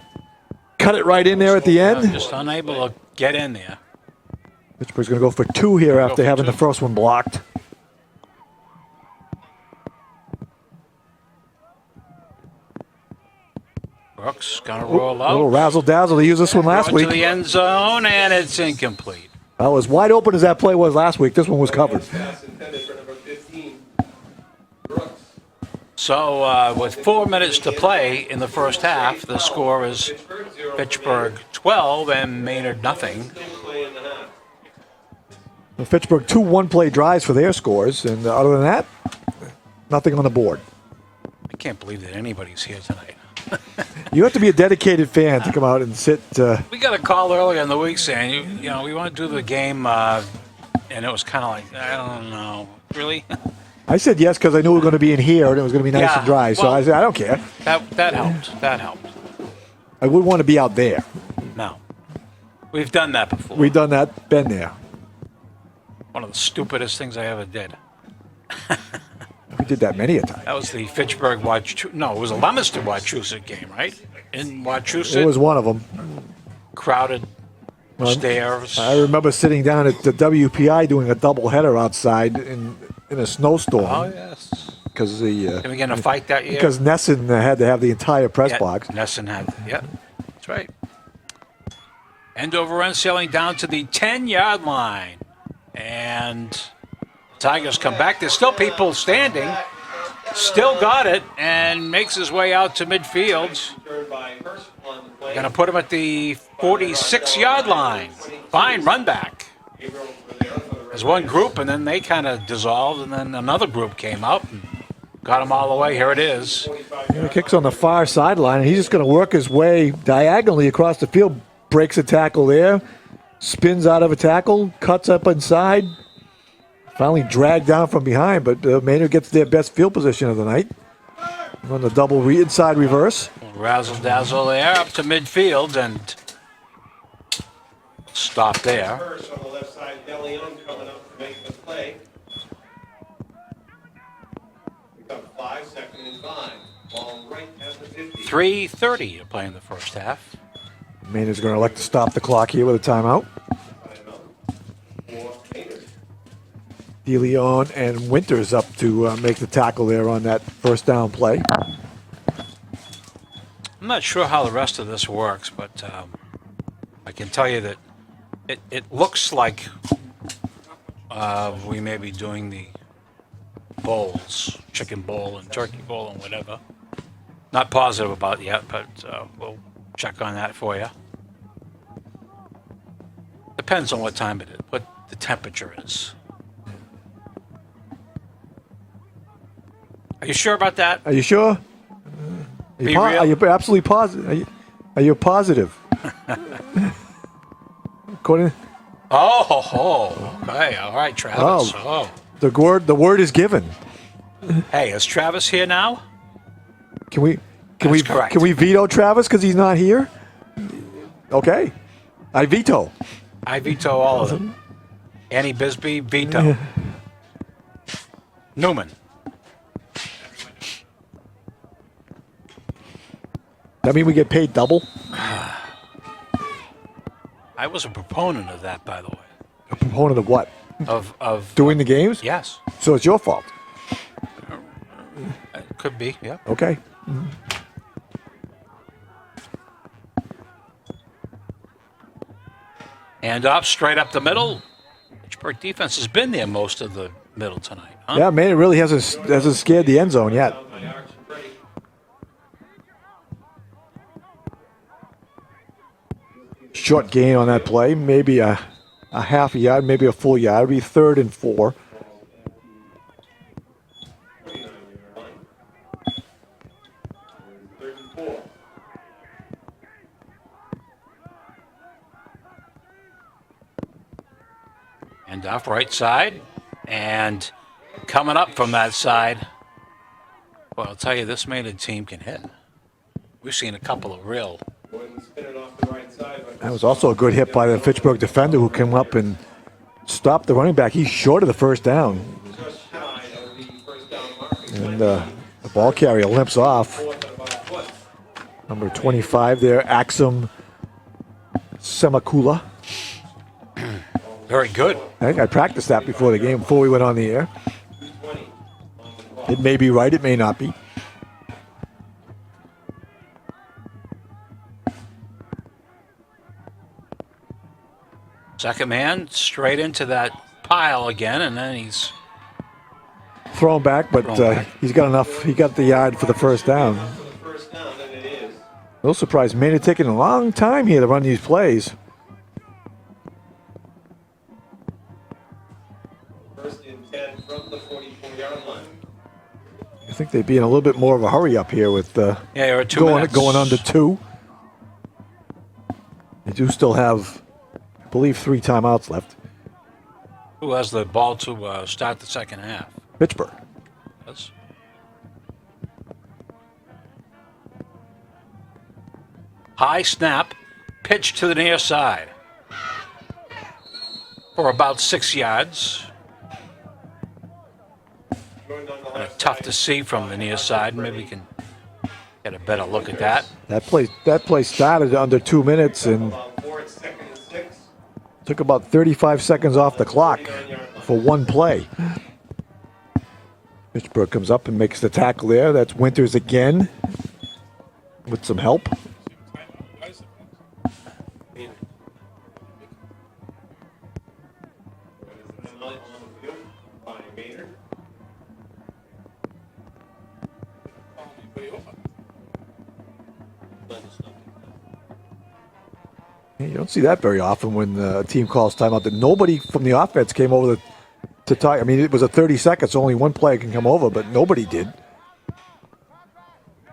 Speaker 3: cut it right in there at the end.
Speaker 1: Just unable to get in there.
Speaker 3: Pittsburgh's going to go for 2 here after
Speaker 1: for
Speaker 3: having
Speaker 1: 2.
Speaker 3: the first one blocked.
Speaker 1: Brooks gonna roll
Speaker 3: A little
Speaker 1: out.
Speaker 3: razzle dazzle. They used this one last
Speaker 1: Brought to
Speaker 3: week.
Speaker 1: the end zone, and it's incomplete.
Speaker 3: That was wide open as that play was last week. This one was covered.
Speaker 2: Pass intended for number 15, Brooks.
Speaker 1: So with 4 minutes to play in the first half, the score is
Speaker 2: Pittsburgh 0
Speaker 1: Fitchburg 12 and Maynard nothing.
Speaker 2: Still play in the half.
Speaker 3: Fitchburg 2 one-play drives for their scores, and other than that, nothing on the board.
Speaker 1: I can't believe that anybody's here tonight.
Speaker 3: You have to be a dedicated fan to come out and sit.
Speaker 1: We got a call earlier in the week saying, you know, we want to do the game, and it was kind of like, I don't know, really?
Speaker 3: I said yes because I knew we were going to be in here and it was going to be nice
Speaker 1: Yeah,
Speaker 3: and dry. So
Speaker 1: well-
Speaker 3: I said I don't care.
Speaker 1: That helped. That helped.
Speaker 3: I would want to be out there.
Speaker 1: No. We've done that before.
Speaker 3: We've done that, been there.
Speaker 1: One of the stupidest things I ever did.
Speaker 3: We did that many a time.
Speaker 1: That was the Fitchburg no, it was a Leominster Wachusett game, right? In Wachusett,
Speaker 3: It was one of them.
Speaker 1: crowded stairs.
Speaker 3: I remember sitting down at the WPI doing a doubleheader outside in a snowstorm.
Speaker 1: Oh, yes.
Speaker 3: Because
Speaker 1: Did we get in a fight that year?
Speaker 3: because Nesson had to have the entire press
Speaker 1: Yeah,
Speaker 3: box.
Speaker 1: Nesson had, yeah, that's right. End over end sailing down to the 10-yard line. And Tigers come back. There's still people standing. Still got it and makes his way out to midfield.
Speaker 2: Turned by Hurst on the play.
Speaker 1: Going to put him at the 46-yard line. Fine run back.
Speaker 2: Gabriel over there for the Red
Speaker 1: There's one group, and then they kind of dissolved, and then another group came up and got him all the way. Here it is.
Speaker 3: The kick's on the far sideline, and he's just going to work his way diagonally across the field. Breaks a tackle there, spins out of a tackle, cuts up inside. Finally dragged down from behind, but Maynard gets their best field position of the night. On the double inside reverse.
Speaker 1: Razzle dazzle there up to midfield and stop there.
Speaker 2: Hurst on the left side. DeLeon coming up to make the play. We got 5, second and 5. Ball right at the 50.
Speaker 1: 3:30 to play in the first half.
Speaker 3: Maynard's going to elect to stop the clock here with a timeout.
Speaker 2: For Maynard.
Speaker 3: DeLeon and Winters up to make the tackle there on that first down play.
Speaker 1: I'm not sure how the rest of this works, but I can tell you that it looks like we may be doing the bowls, chicken bowl and turkey bowl and whatever. Not positive about it yet, but we'll check on that for you. Depends on what time it is, what the temperature is. Are you sure about that?
Speaker 3: Are you sure?
Speaker 1: Be real?
Speaker 3: Are you absolutely positive? Are you positive? According,
Speaker 1: Okay, all right, Travis. Oh.
Speaker 3: the word is given.
Speaker 1: Hey, is Travis here now?
Speaker 3: That's correct. Can we veto Travis because he's not here? Okay, I veto.
Speaker 1: I veto all of them. Annie Bisbee, veto. Newman.
Speaker 3: That mean we get paid double?
Speaker 1: I was a proponent of that, by the way.
Speaker 3: A proponent of what?
Speaker 1: Of
Speaker 3: Doing the games?
Speaker 1: Yes,
Speaker 3: So it's your fault.
Speaker 1: it could be. Yeah.
Speaker 3: Okay.
Speaker 1: And up, straight up the middle. Pittsburgh defense has been there most of the middle tonight, huh?
Speaker 3: Yeah, man, it really hasn't scared the end zone yet.
Speaker 2: On my arch break.
Speaker 3: Short gain on that play, maybe a half a yard, maybe a full yard. It'd be 3rd and 4.
Speaker 2: 29-yard line. 3rd and 4.
Speaker 1: And off right side. And coming up from that side, well, I'll tell you, this Maynard team can hit. We've seen a couple of real.
Speaker 2: Go ahead and spin it off the right side.
Speaker 3: That was also a good hit by the Fitchburg defender who came up and stopped the running back. He's short of the first down.
Speaker 2: Just shy of the first down mark.
Speaker 3: And the ball carrier limps off.
Speaker 2: Fourth and about a foot.
Speaker 3: Number 25 there, Axum Semakula.
Speaker 1: Very good.
Speaker 3: I think I practiced that before the game, before we went on the air.
Speaker 2: 220 on the clock.
Speaker 3: It may be right, it may not be.
Speaker 1: Second man, straight into that pile again, and then he's
Speaker 3: Thrown back, but
Speaker 1: Thrown back.
Speaker 3: he's got enough. He got the yard for the first down.
Speaker 2: For the first down, then it is.
Speaker 3: No surprise, Maynard taking a long time here to run these plays.
Speaker 2: First and 10 from the 44-yard line.
Speaker 3: I think they'd be in a little bit more of a hurry up here with
Speaker 1: yeah, you're at 2
Speaker 3: going
Speaker 1: minutes.
Speaker 3: going under 2. They do still have, I believe, 3 timeouts left.
Speaker 1: Who has the ball to start the second half?
Speaker 3: Pittsburgh.
Speaker 1: Yes. High snap, pitch to the near side for about 6 yards.
Speaker 2: Going down the
Speaker 1: Kinda
Speaker 2: left
Speaker 1: tough
Speaker 2: side.
Speaker 1: to see from the near side. Maybe we can get a better look at that.
Speaker 3: That play started under 2 minutes and
Speaker 2: About 4, it's 2nd and 6.
Speaker 3: took about 35 seconds off the clock
Speaker 2: 49-yard line.
Speaker 3: for one play. Pittsburgh comes up and makes the tackle there. That's Winters again with some help.
Speaker 2: On the field by Maynard.
Speaker 3: You don't see that very often when a team calls timeout. That nobody from the offense came over to tie. I mean, it was a 30 seconds. So only one player can come over, but nobody did.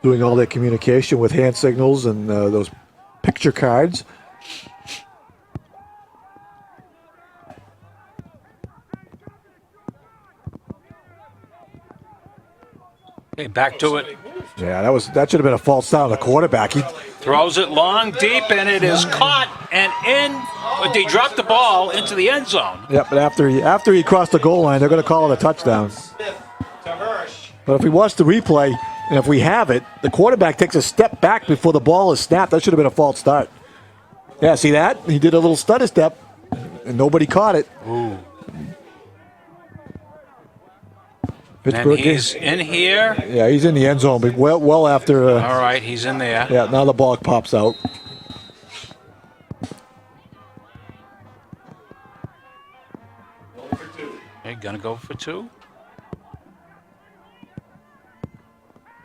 Speaker 3: Doing all their communication with hand signals and those picture cards.
Speaker 1: Okay, back to it.
Speaker 3: Yeah, that should have been a false start on the quarterback. He
Speaker 1: Throws it long, deep, and it is caught and in. But they dropped the ball into the end zone.
Speaker 3: Yeah, but after he crossed the goal line, they're going to call it a touchdown.
Speaker 2: Smith to Hirsch.
Speaker 3: But if we watch the replay, and if we have it, the quarterback takes a step back before the ball is snapped. That should have been a false start. Yeah, see that? He did a little stutter step, and nobody caught it.
Speaker 1: Ooh. And
Speaker 3: Pittsburgh.
Speaker 1: he's in here.
Speaker 3: Yeah, he's in the end zone, but well after.
Speaker 1: All right, he's in there.
Speaker 3: Yeah, now the ball pops out.
Speaker 2: Going for two.
Speaker 1: Okay, gonna go for 2.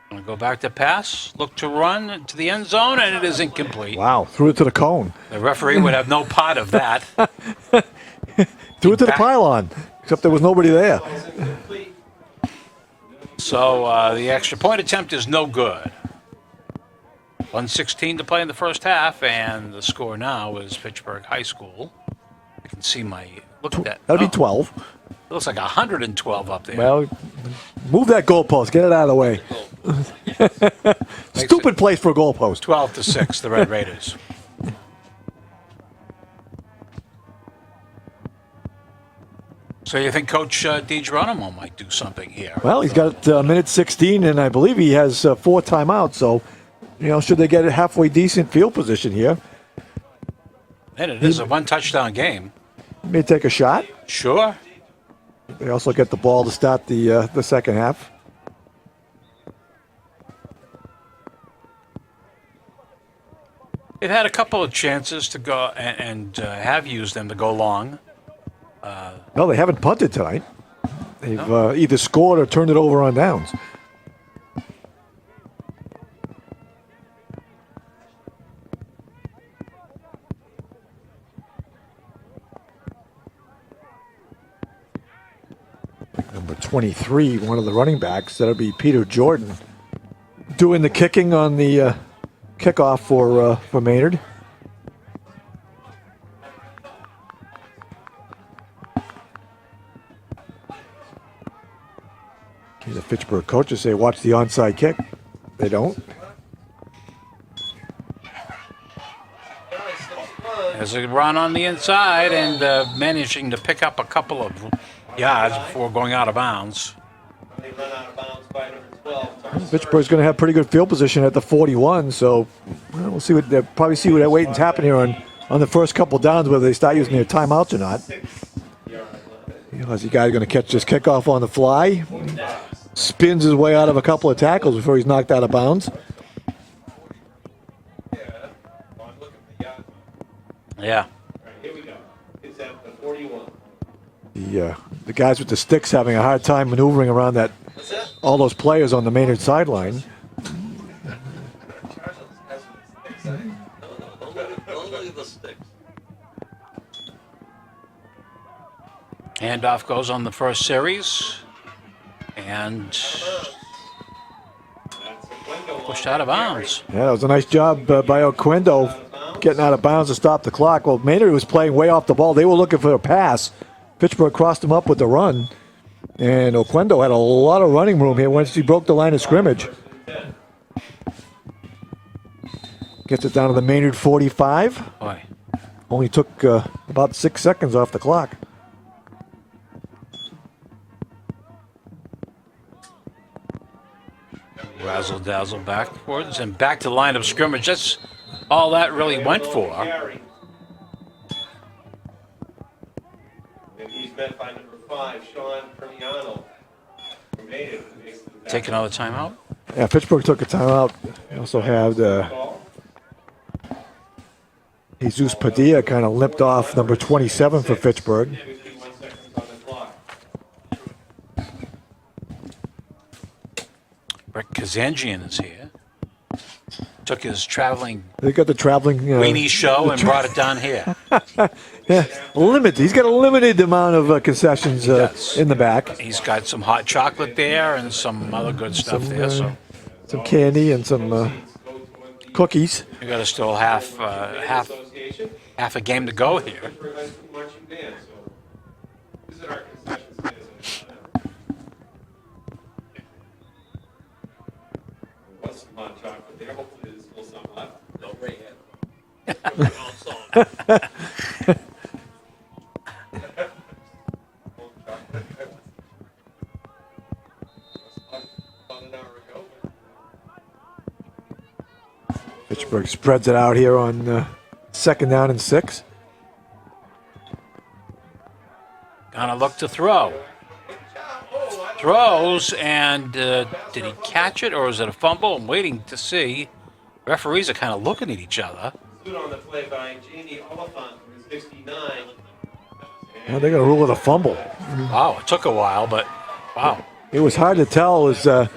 Speaker 1: Gonna go back to pass. Look to run to the end zone, and it is incomplete.
Speaker 3: Wow, threw it to the cone.
Speaker 1: The referee would have no part of that.
Speaker 3: Threw it to the
Speaker 1: Back-
Speaker 3: pylon, except there was nobody there.
Speaker 2: Ball's incomplete.
Speaker 1: So the extra point attempt is no good. 1:16 to play in the first half, and the score now is Fitchburg High School. I can see my look at that.
Speaker 3: That'd be
Speaker 1: Oh,
Speaker 3: 12.
Speaker 1: It looks like 112 up there.
Speaker 3: Well, move that goalpost. Get it out of the way. Stupid place for a goalpost.
Speaker 1: 12-6, the Red Raiders. So you think Coach DiGeronimo might do something here?
Speaker 3: Well, he's got minute 16, and I believe he has 4 timeouts. So, should they get a halfway decent field position here,
Speaker 1: And it is a one-touchdown game.
Speaker 3: may take a shot.
Speaker 1: Sure.
Speaker 3: They also get the ball to start the second half.
Speaker 1: They've had a couple of chances to go and have used them to go long.
Speaker 3: No, they haven't punted tonight. They've either scored or turned it over on downs. Number 23, one of the running backs, that'll be Peter Jordan, doing the kicking on the kickoff for Maynard. The Fitchburg coaches say, watch the onside kick. They don't.
Speaker 1: There's a run on the inside and managing to pick up a couple of yards before going out of bounds.
Speaker 2: They run out of bounds by number 12. Tarsus
Speaker 3: Fitchburg's going to have pretty good field position at the 41, so we'll see what they'll probably see what that waiting's happening here on the first couple downs, whether they start using their timeouts or not.
Speaker 2: 6-yard line.
Speaker 3: Is the guy going to catch this kickoff on the fly? Spins his way out of a couple of tackles before he's knocked out of bounds.
Speaker 2: Yeah. Oh, I'm looking for the yard.
Speaker 1: Yeah.
Speaker 2: All right, here we go. It's at the 41.
Speaker 3: The guys with the sticks having a hard time maneuvering around that
Speaker 2: What's that?
Speaker 3: all those players on the Maynard sideline.
Speaker 4: Only the sticks.
Speaker 1: Handoff goes on the first series. And
Speaker 2: That's a window
Speaker 1: pushed out of bounds.
Speaker 3: Yeah, that was a nice job by Oquendo getting out of bounds to stop the clock. Well, Maynard was playing way off the ball. They were looking for a pass. Fitchburg crossed him up with the run. And Oquendo had a lot of running room here once he broke the line of scrimmage. Gets it down to the Maynard 45.
Speaker 1: Boy,
Speaker 3: Only took about 6 seconds off the clock.
Speaker 1: razzle dazzle backwards and back to the line of scrimmage. That's all that really went for.
Speaker 2: Carry. And he's met by number 5, Sean Permiano from Maynard. who makes the tackle.
Speaker 1: Take another timeout.
Speaker 3: Yeah, Fitchburg took a timeout. They also had
Speaker 2: Ball.
Speaker 3: Jesus Padilla kind of limped off number 27 for Fitchburg.
Speaker 2: 51 seconds on the clock.
Speaker 1: Rick Kazanjian is here. Took his traveling
Speaker 3: They got the traveling.
Speaker 1: weenie show and brought it down here.
Speaker 3: Yeah, limited. He's got a limited amount of concessions
Speaker 1: does.
Speaker 3: in the back.
Speaker 1: He's got some hot chocolate there and some other good stuff there. So
Speaker 3: Some candy and some cookies.
Speaker 1: we got still half
Speaker 2: Association.
Speaker 1: a game to go here.
Speaker 2: Pittsburgh High School Marching Band. So visit our concession stands. What's some hot chocolate there? Hopefully there's still some left.
Speaker 4: No, Ray had. Also,
Speaker 2: About an hour ago.
Speaker 3: Fitchburg spreads it out here on second down and 6.
Speaker 1: Gonna look to throw. throws, and did he catch it or is it a fumble? I'm waiting to see. Referees are kind of looking at each other.
Speaker 2: Suit on the play by Jamie Oliphant, number 69.
Speaker 3: Well, they're going to rule it a fumble.
Speaker 1: Wow, it took a while, but wow.
Speaker 3: It was hard to tell. It was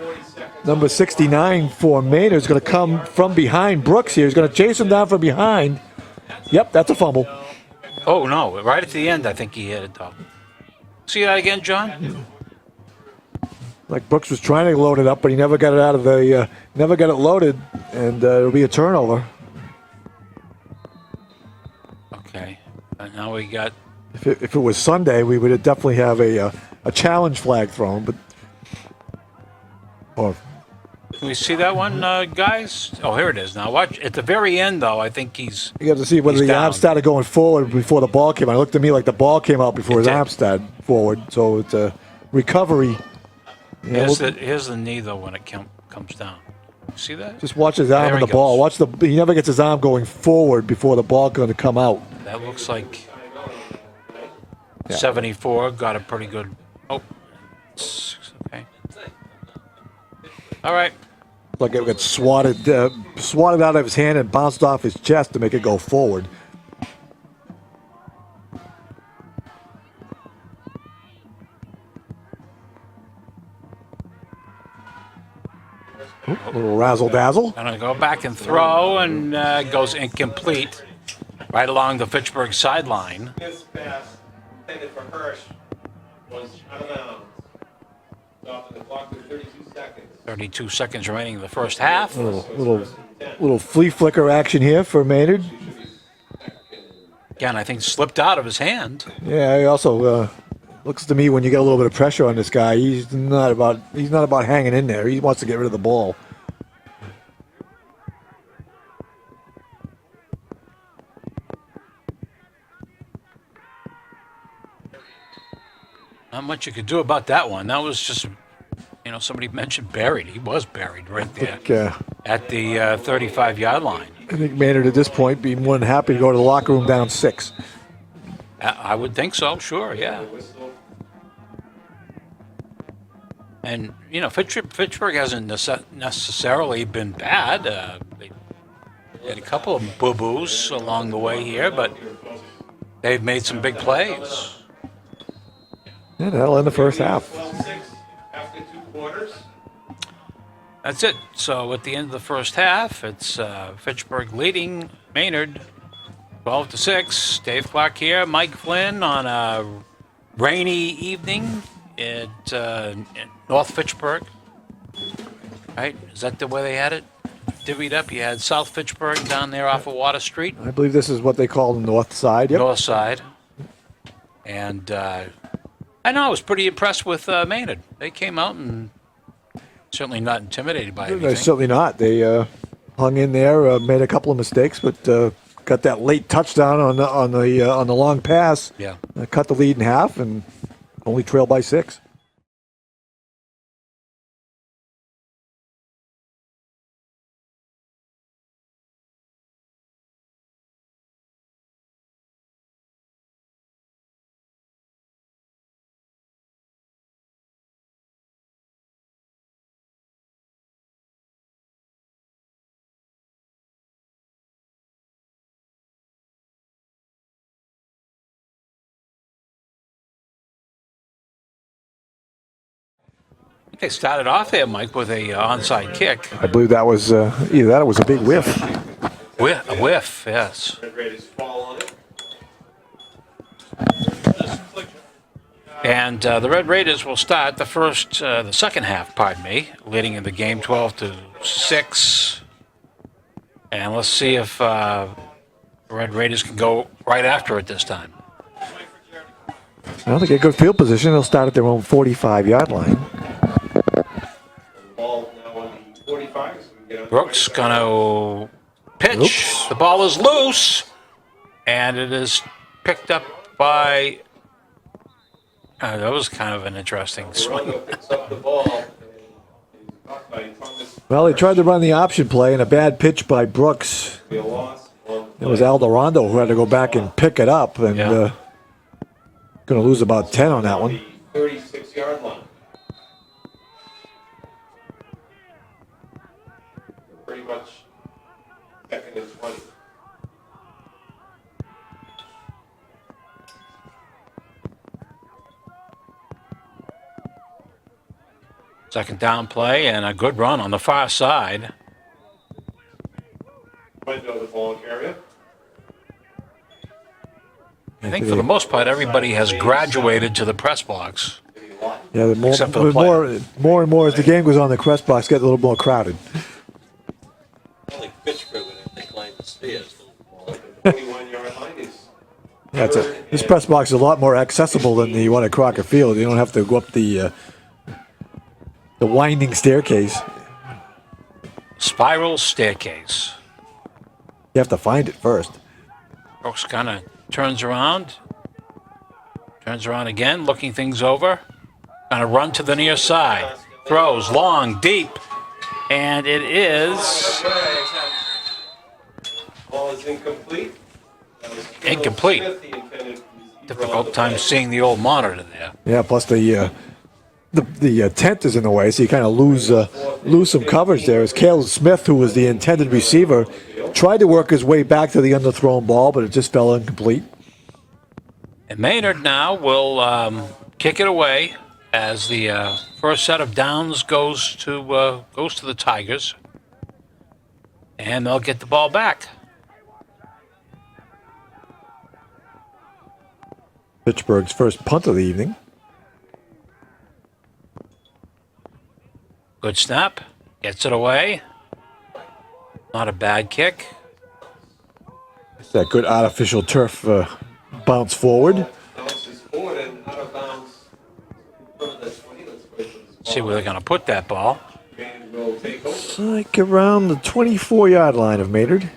Speaker 3: number 69 for Maynard is going to come from behind Brooks here. He's going to chase him down from behind. Yep, that's a fumble.
Speaker 1: Oh, no, right at the end, I think he hit it, though. See that again, John?
Speaker 3: Like Brooks was trying to load it up, but he never got it out of the, never got it loaded, and it'll be a turnover.
Speaker 1: Okay, and now we got...
Speaker 3: If it was Sunday, we would definitely have a challenge flag thrown, but... Or
Speaker 1: Can we see that one, guys? Oh, here it is now. Watch, at the very end, though, I think he's...
Speaker 3: you have to see whether
Speaker 1: He's
Speaker 3: the
Speaker 1: down.
Speaker 3: arm started going forward before the ball came out. It looked to me like the ball came out before
Speaker 1: It
Speaker 3: his
Speaker 1: did.
Speaker 3: arm started forward, so it's a recovery. Yeah,
Speaker 1: Here's the knee, though, when it comes down. See that?
Speaker 3: just watch his arm
Speaker 1: There
Speaker 3: and
Speaker 1: he
Speaker 3: the ball.
Speaker 1: goes.
Speaker 3: Watch he never gets his arm going forward before the ball going to come out.
Speaker 1: That looks like
Speaker 3: Yeah.
Speaker 1: 74. Got a pretty good... Oh, okay. All right.
Speaker 3: Like it got swatted out of his hand and bounced off his chest to make it go forward. Oop, a little razzle dazzle.
Speaker 1: Gonna go back and throw, and goes incomplete right along the Fitchburg sideline.
Speaker 2: This pass intended for Hirsch was out of bounds. Off the clock with 32 seconds.
Speaker 1: 32 seconds remaining in the first half.
Speaker 3: Little flea flicker action here for Maynard.
Speaker 1: Again, I think slipped out of his hand.
Speaker 3: Yeah, he also looks to me when you get a little bit of pressure on this guy, he's not about hanging in there. He wants to get rid of the ball.
Speaker 1: Not much you could do about that one. That was just, somebody mentioned buried. He was buried right there at the 35-yard line.
Speaker 3: I think Maynard at this point be more than happy to go to the locker room down 6.
Speaker 1: I would think so, sure, yeah. And, Fitchburg hasn't necessarily been bad. They had a couple of boo-boos along the way here, but they've made some big plays.
Speaker 3: Yeah, that'll end the first half.
Speaker 2: 12-6 after 2 quarters.
Speaker 1: That's it. So at the end of the first half, it's Fitchburg leading Maynard 12-6. Dave Clark here, Mike Flynn on a rainy evening at in North Fitchburg. Right? Is that the way they had it? Divvied up. You had South Fitchburg down there off of Water Street,
Speaker 3: I believe this is what they call the north side. Yep.
Speaker 1: north side. And I know I was pretty impressed with Maynard. They came out and certainly not intimidated by
Speaker 3: They're
Speaker 1: anything.
Speaker 3: certainly not. They hung in there, made a couple of mistakes, but got that late touchdown on the long pass.
Speaker 1: Yeah.
Speaker 3: Cut the lead in half and only trailed by 6.
Speaker 1: They started off there, Mike, with a onside kick.
Speaker 3: I believe that was either that or it was a big whiff.
Speaker 1: A whiff, yes.
Speaker 2: Red Raiders fall on it.
Speaker 1: And the Red Raiders will start the second half, pardon me, leading in the game 12-6. And let's see if the Red Raiders can go right after it this time.
Speaker 3: Well, they get good field position. They'll start at their own 45-yard line.
Speaker 2: Ball now on the 45. So we get on
Speaker 1: Brooks gonna pitch.
Speaker 3: Oops.
Speaker 1: The ball is loose, and it is picked up by. That was kind of an interesting swing.
Speaker 2: Rongo picks up the ball. And he's caught by Thomas.
Speaker 3: Well, they tried to run the option play, and a bad pitch by Brooks.
Speaker 2: Be a loss on the
Speaker 3: It was
Speaker 2: play.
Speaker 3: Alderondo who had to go back and pick it up, and
Speaker 1: Yeah.
Speaker 3: going to lose about 10 on that one.
Speaker 2: The 36-yard line. much second and 20.
Speaker 1: Second down play and a good run on the far side.
Speaker 2: Window the ball carrier.
Speaker 1: I think for the most part, everybody has graduated to the press box.
Speaker 3: Yeah, the more,
Speaker 1: Except for the
Speaker 3: more and more as the game goes on, the press box gets a little more crowded.
Speaker 4: Like Pittsburgh when they climb the stairs.
Speaker 2: 21-yard line is
Speaker 3: Yeah, this press box is a lot more accessible than the one at Crocker Field. You don't have to go up the winding staircase.
Speaker 1: Spiral staircase.
Speaker 3: You have to find it first.
Speaker 1: Brooks kind of turns around again, looking things over. Going to run to the near side. Throws long, deep, and it is
Speaker 2: ball is incomplete. That was
Speaker 1: Incomplete.
Speaker 2: Smith, the intended receiver on
Speaker 1: difficult
Speaker 2: the
Speaker 1: time
Speaker 2: play.
Speaker 1: seeing the old monitor there.
Speaker 3: Yeah, plus the tent is in the way, so you kind of lose some coverage there. As Caleb Smith, who was the intended receiver, tried to work his way back to the underthrown ball, but it just fell incomplete.
Speaker 1: And Maynard now will kick it away as the first set of downs goes to the Tigers, and they'll get the ball back.
Speaker 3: Pittsburgh's first punt of the evening.
Speaker 1: Good snap, gets it away. Not a bad kick.
Speaker 3: It's that good artificial turf bounce forward.
Speaker 2: Bounces forward and out of bounds. In front of the 20. Let's wait for this ball.
Speaker 1: See where they're going to put that ball.
Speaker 2: Maynard will take over.
Speaker 3: It's like around the 24-yard line of Maynard.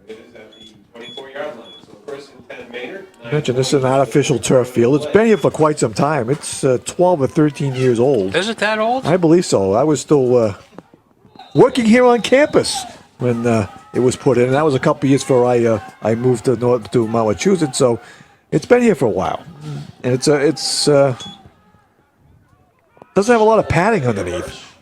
Speaker 2: It is at the 24-yard line. So first and 10, Maynard.
Speaker 3: I mentioned this is an artificial turf field. It's been here for quite some time. It's 12 or 13 years old.
Speaker 1: Is it that old?
Speaker 3: I believe so. I was still working here on campus when it was put in. And that was a couple years before I moved to Massachusetts. So it's been here for a while, and it's doesn't have a lot of padding underneath.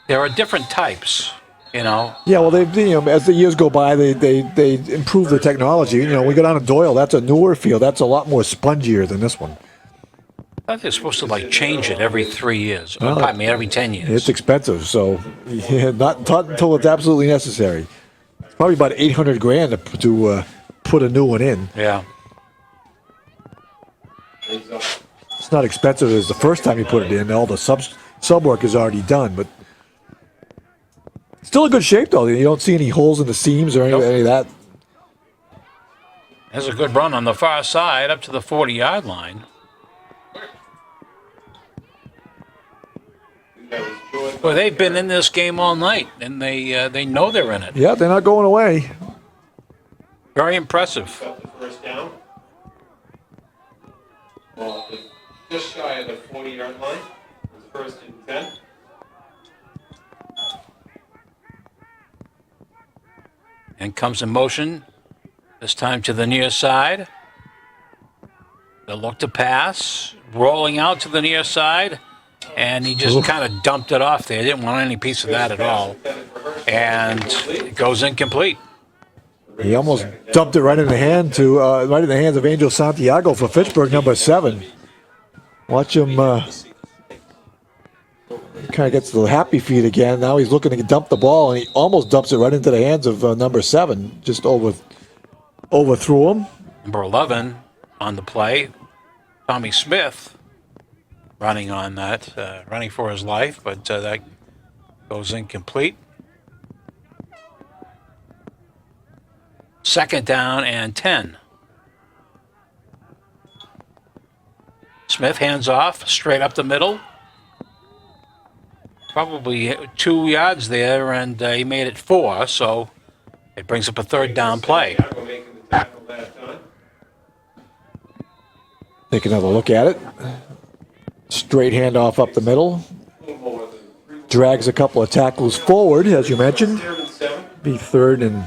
Speaker 1: There are different types, you know.
Speaker 3: Yeah, well, as the years go by, they improve the technology. You know, we go down to Doyle. That's a newer field. That's a lot more spongier than this one.
Speaker 1: I think they're supposed to change it every 3 years.
Speaker 3: Well,
Speaker 1: Pardon me, every 10 years.
Speaker 3: It's expensive, so yeah, not until it's absolutely necessary. It's probably about $800,000 to put a new one in.
Speaker 1: Yeah.
Speaker 2: Brings up
Speaker 3: It's not expensive as the first time you put it in. All the sub work is already done, but still in good shape though. You don't see any holes in the seams or any of that.
Speaker 1: There's a good run on the far side up to the 40-yard line.
Speaker 2: that was Jordan.
Speaker 1: Well, they've been in this game all night, and they know they're in it.
Speaker 3: Yeah, they're not going away.
Speaker 1: Very impressive.
Speaker 2: Got the first down. Ball is just shy of the 40-yard line. It's first and 10.
Speaker 1: And comes in motion, this time to the near side. They'll look to pass, rolling out to the near side, and he just kind of dumped it off there. Didn't want any piece of that at all. And it goes incomplete.
Speaker 3: He almost dumped it right in the hands of Angel Santiago for Fitchburg, number 7. Watch him kind of gets the happy feet again. Now he's looking to dump the ball, and he almost dumps it right into the hands of number 7. Just overthrew him.
Speaker 1: Number 11 on the play, Tommy Smith, running on that, running for his life, but that goes incomplete. Second down and 10. Smith hands off, straight up the middle. Probably 2 yards there, and he made it 4, so it brings up a third down play.
Speaker 2: Santiago making the tackle that time.
Speaker 3: Take another look at it. Straight handoff up the middle.
Speaker 2: A little more than 3.
Speaker 3: Drags a couple of tackles forward, as you mentioned.
Speaker 2: 3rd and 7.
Speaker 3: Be third and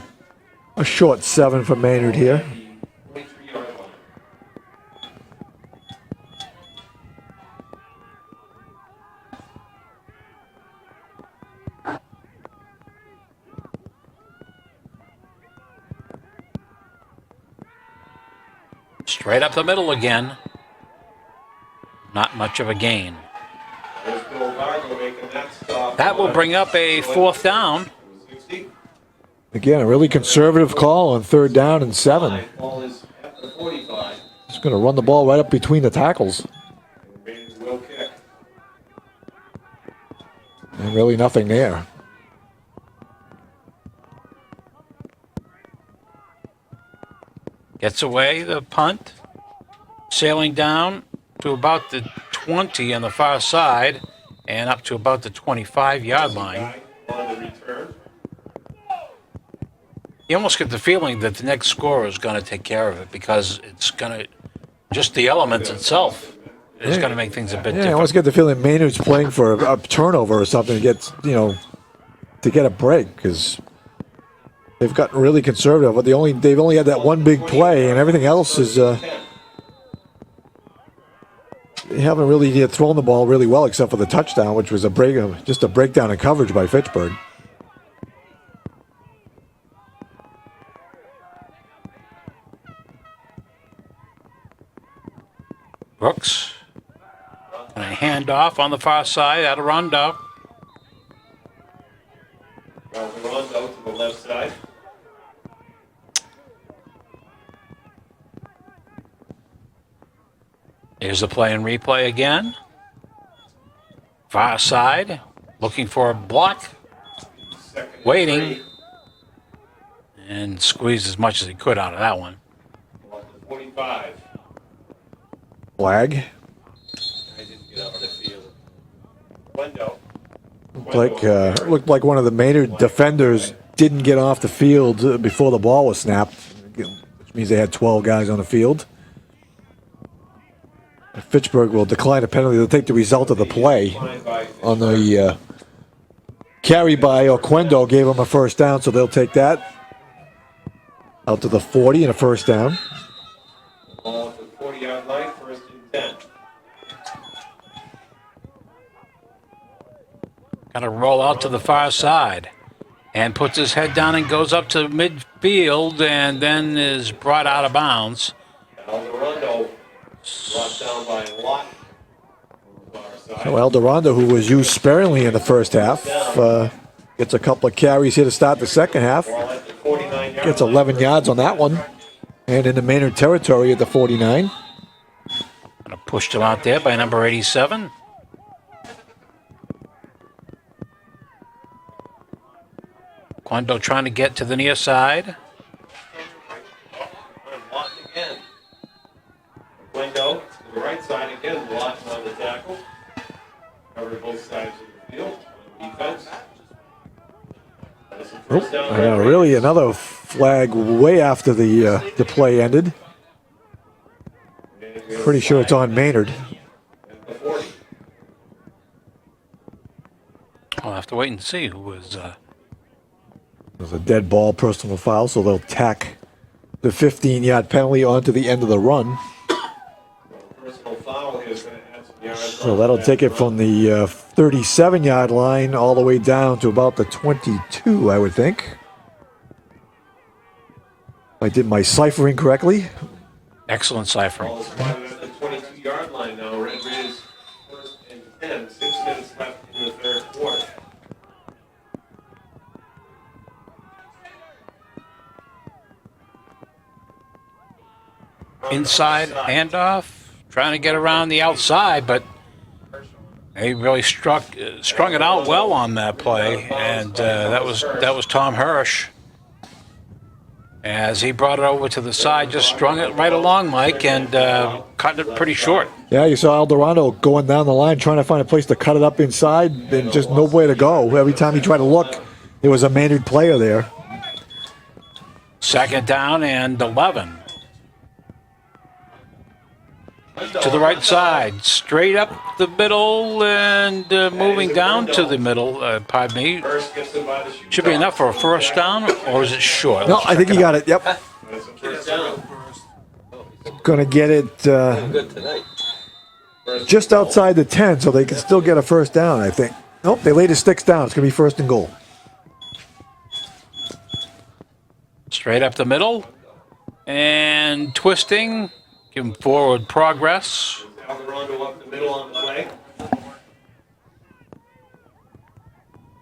Speaker 3: a short 7 for Maynard here.
Speaker 2: 23-yard line.
Speaker 1: Straight up the middle again. Not much of a gain.
Speaker 2: There's Bill Vargo making that stop.
Speaker 1: That will bring up a fourth down.
Speaker 2: 60.
Speaker 3: Again, a really conservative call on 3rd down and 7.
Speaker 2: Ball is at the 45.
Speaker 3: Just going to run the ball right up between the tackles.
Speaker 2: Maynard will kick.
Speaker 3: And really nothing there.
Speaker 1: Gets away the punt. Sailing down to about the 20 on the far side and up to about the 25-yard line.
Speaker 2: On the return.
Speaker 1: You almost get the feeling that the next scorer is going to take care of it because it's going to, just the elements itself is going to make things a bit
Speaker 3: Yeah, I
Speaker 1: different.
Speaker 3: always get the feeling Maynard's playing for a turnover or something to get, to get a break because they've gotten really conservative. But they've only had that one big play, and everything else is they haven't really thrown the ball really well except for the touchdown, which was just a breakdown in coverage by Fitchburg.
Speaker 1: Brooks. And a handoff on the far side at Rondo.
Speaker 2: Rondo to the left side.
Speaker 1: Here's the play and replay again. Far side, looking for a block,
Speaker 2: Second and
Speaker 1: waiting,
Speaker 2: 3.
Speaker 1: and squeezed as much as he could out of that one.
Speaker 2: Ball at the 45.
Speaker 3: Flag.
Speaker 4: I didn't get out of the field.
Speaker 2: Window.
Speaker 3: Looked like one of the Maynard defenders didn't get off the field before the ball was snapped, which means they had 12 guys on the field. Fitchburg will decline a penalty. They'll take the result of the play on the carry by Oquendo gave them a first down, so they'll take that out to the 40 and a first down.
Speaker 2: Ball at the 40-yard line, 1st and 10.
Speaker 1: Got to roll out to the far side and puts his head down and goes up to midfield and then is brought out of bounds.
Speaker 2: Rondo brought down by a lot on the far side.
Speaker 3: So Eldorado, who was used sparingly in the first half, gets a couple of carries here to start the second half.
Speaker 2: Ball at the 49-yard
Speaker 3: Gets
Speaker 2: line.
Speaker 3: 11 yards on that one. And in the Maynard territory at the 49.
Speaker 1: Kind of pushed him out there by number 87. Quando trying to get to the near side.
Speaker 2: Lawton again. Window to the right side again. Lawton on the tackle. Covered both sides of the field. On defense. That's a first down.
Speaker 3: Really another flag way after the play ended. Pretty sure it's on Maynard.
Speaker 2: At the 40.
Speaker 1: I'll have to wait and see who was.
Speaker 3: There's a dead ball, personal foul, so they'll tack the 15-yard penalty onto the end of the run.
Speaker 2: Personal foul is going to add some yards.
Speaker 3: So that'll take it from the 37-yard line all the way down to about the 22, I would think. I did my ciphering correctly.
Speaker 1: Excellent ciphering.
Speaker 2: Ball is spotted at the 22-yard line now. Red Raiders 1st and 10. 6 minutes left in the third quarter.
Speaker 1: Inside handoff, trying to get around the outside, but he really strung it out well on that play, and that was Tom Hirsch. As he brought it over to the side, just strung it right along, Mike, and cut it pretty short.
Speaker 3: Yeah, you saw Eldorado going down the line trying to find a place to cut it up inside, and just nowhere to go. Every time he tried to look, there was a Maynard player there.
Speaker 1: 2nd down and 11. To the right side, straight up the middle and moving down to the middle, pardon me.
Speaker 2: First gets him by the shoe.
Speaker 1: Should be enough for a first down, or is it short?
Speaker 3: No,
Speaker 1: Let's
Speaker 3: I think
Speaker 1: check
Speaker 3: he
Speaker 1: it out.
Speaker 3: got it. Yep.
Speaker 2: That's a first down.
Speaker 3: Going to get it
Speaker 4: Good tonight.
Speaker 3: just outside the 10, so they can still get a first down, I think. Nope, they laid his sticks down. It's going to be 1st and goal.
Speaker 1: Straight up the middle and twisting Give him forward progress.
Speaker 2: Alvarado up the middle on the play.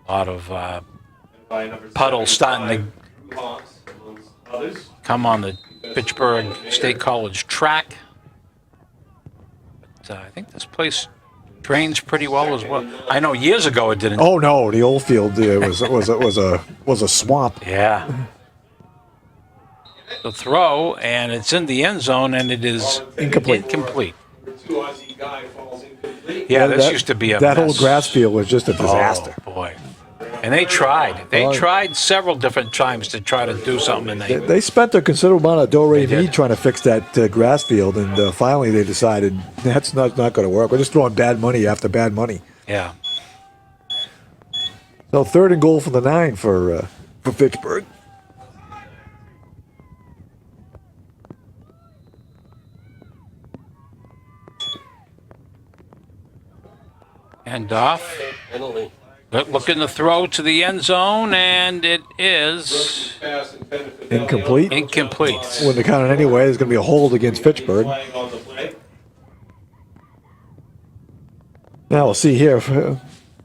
Speaker 1: A lot of
Speaker 2: And by number
Speaker 1: puddles starting
Speaker 2: 75, Drew Hawks, amongst others.
Speaker 1: come on the Fitchburg State College track. But I think this place drains pretty well as well. I know years ago it didn't.
Speaker 3: Oh no, the old field was a swamp.
Speaker 1: Yeah. The throw, and it's in the end zone, and it is
Speaker 3: Incomplete.
Speaker 1: incomplete.
Speaker 2: Number 2 Aussie guy falls incomplete.
Speaker 1: Yeah, this
Speaker 3: that,
Speaker 1: used to be a
Speaker 3: that
Speaker 1: mess.
Speaker 3: whole grass field was just a disaster.
Speaker 1: Oh, boy. And they tried. They tried several different times to try to do something, and
Speaker 3: They spent a considerable amount of do-re-mi
Speaker 1: did.
Speaker 3: trying to fix that grass field, and finally they decided that's not going to work. We're just throwing bad money after bad money.
Speaker 1: yeah.
Speaker 3: So 3rd and goal for the 9 for Fitchburg.
Speaker 1: And off.
Speaker 4: Penalty.
Speaker 1: Looking to throw to the end zone, and it is
Speaker 2: Pass intended for Delio.
Speaker 3: Incomplete.
Speaker 1: incomplete.
Speaker 3: Wouldn't have counted anyway. There's going to be a hold against Fitchburg.
Speaker 2: Flag on the play.
Speaker 3: Now we'll see here.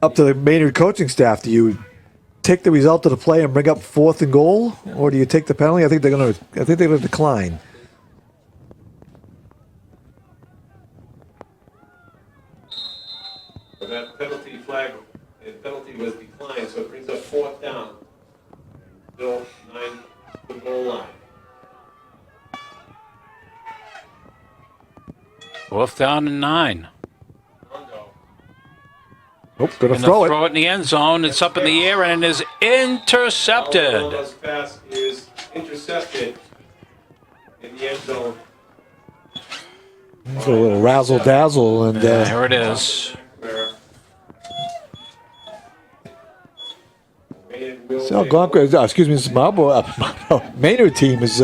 Speaker 3: Up to the Maynard coaching staff. Do you take the result of the play and bring up 4th and goal, or do you take the penalty? I think they're going to decline.
Speaker 2: But that penalty flag and penalty was declined, so it brings up 4th down. Still 9 the goal line.
Speaker 1: 4th down and 9.
Speaker 2: Rondo.
Speaker 3: Oh, going to
Speaker 1: And
Speaker 3: throw
Speaker 1: throw
Speaker 3: it.
Speaker 1: it in the end zone. It's up in the air, and it is intercepted.
Speaker 2: Rondo's pass is intercepted in the end zone.
Speaker 3: It's a little razzle dazzle, and
Speaker 1: There it is.
Speaker 2: Where Maynard will
Speaker 3: so
Speaker 2: take
Speaker 3: Algonquin, excuse me, this Maynard team is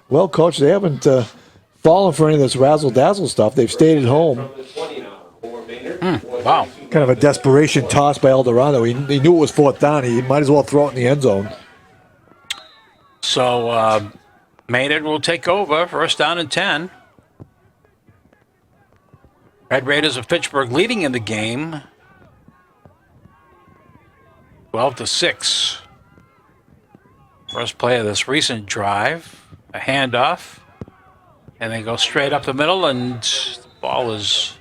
Speaker 3: well coached. They haven't fallen for any of this razzle dazzle stuff. They've stayed at home.
Speaker 2: from the 20 now for Maynard.
Speaker 1: Wow.
Speaker 3: Kind of a desperation toss by Eldorado. He knew it was 4th down. He might as well throw it in the end zone.
Speaker 1: So Maynard will take over. 1st down and 10. Red Raiders of Fitchburg leading in the game. 12-6. First play of this recent drive. A handoff. And they go straight up the middle, and the ball is...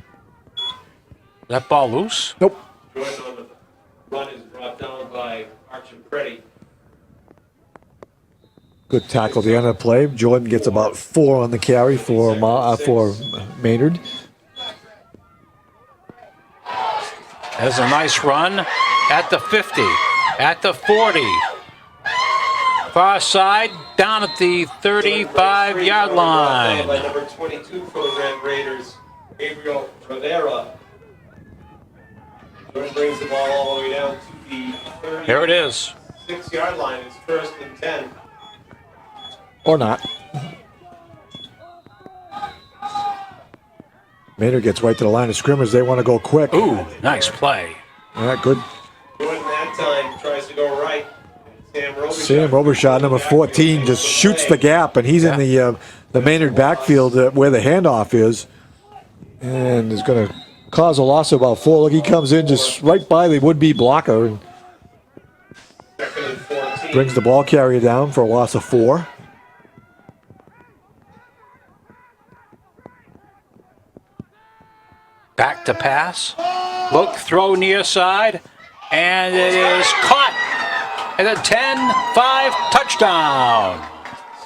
Speaker 1: that ball loose?
Speaker 3: Nope.
Speaker 2: Jordan on the run is brought down by Archie.
Speaker 3: Good tackle at the end of the play. Jordan gets about 4 on the carry for Maynard.
Speaker 1: There's a nice run at the 50, at the 40. Far side, down at the 35-yard line.
Speaker 2: By number 22 for the Red Raiders, Gabriel Rivera. Jordan brings the ball all the way down to the
Speaker 1: Here it is.
Speaker 2: 36-yard line. It's 1st and 10.
Speaker 3: Or not. Maynard gets right to the line of scrimmage. They want to go quick.
Speaker 1: Ooh, nice play.
Speaker 3: All right, good.
Speaker 2: Jordan that time tries to go right.
Speaker 3: Sam Robershot, number 14, just shoots the gap, and he's in the Maynard backfield where the handoff is, and is going to cause a loss of about 4. Look, he comes in just right by the would-be blocker and
Speaker 2: 2nd and 14.
Speaker 3: brings the ball carrier down for a loss of 4.
Speaker 1: Back to pass. Look, throw near side, and it is caught. And a 10-5 touchdown.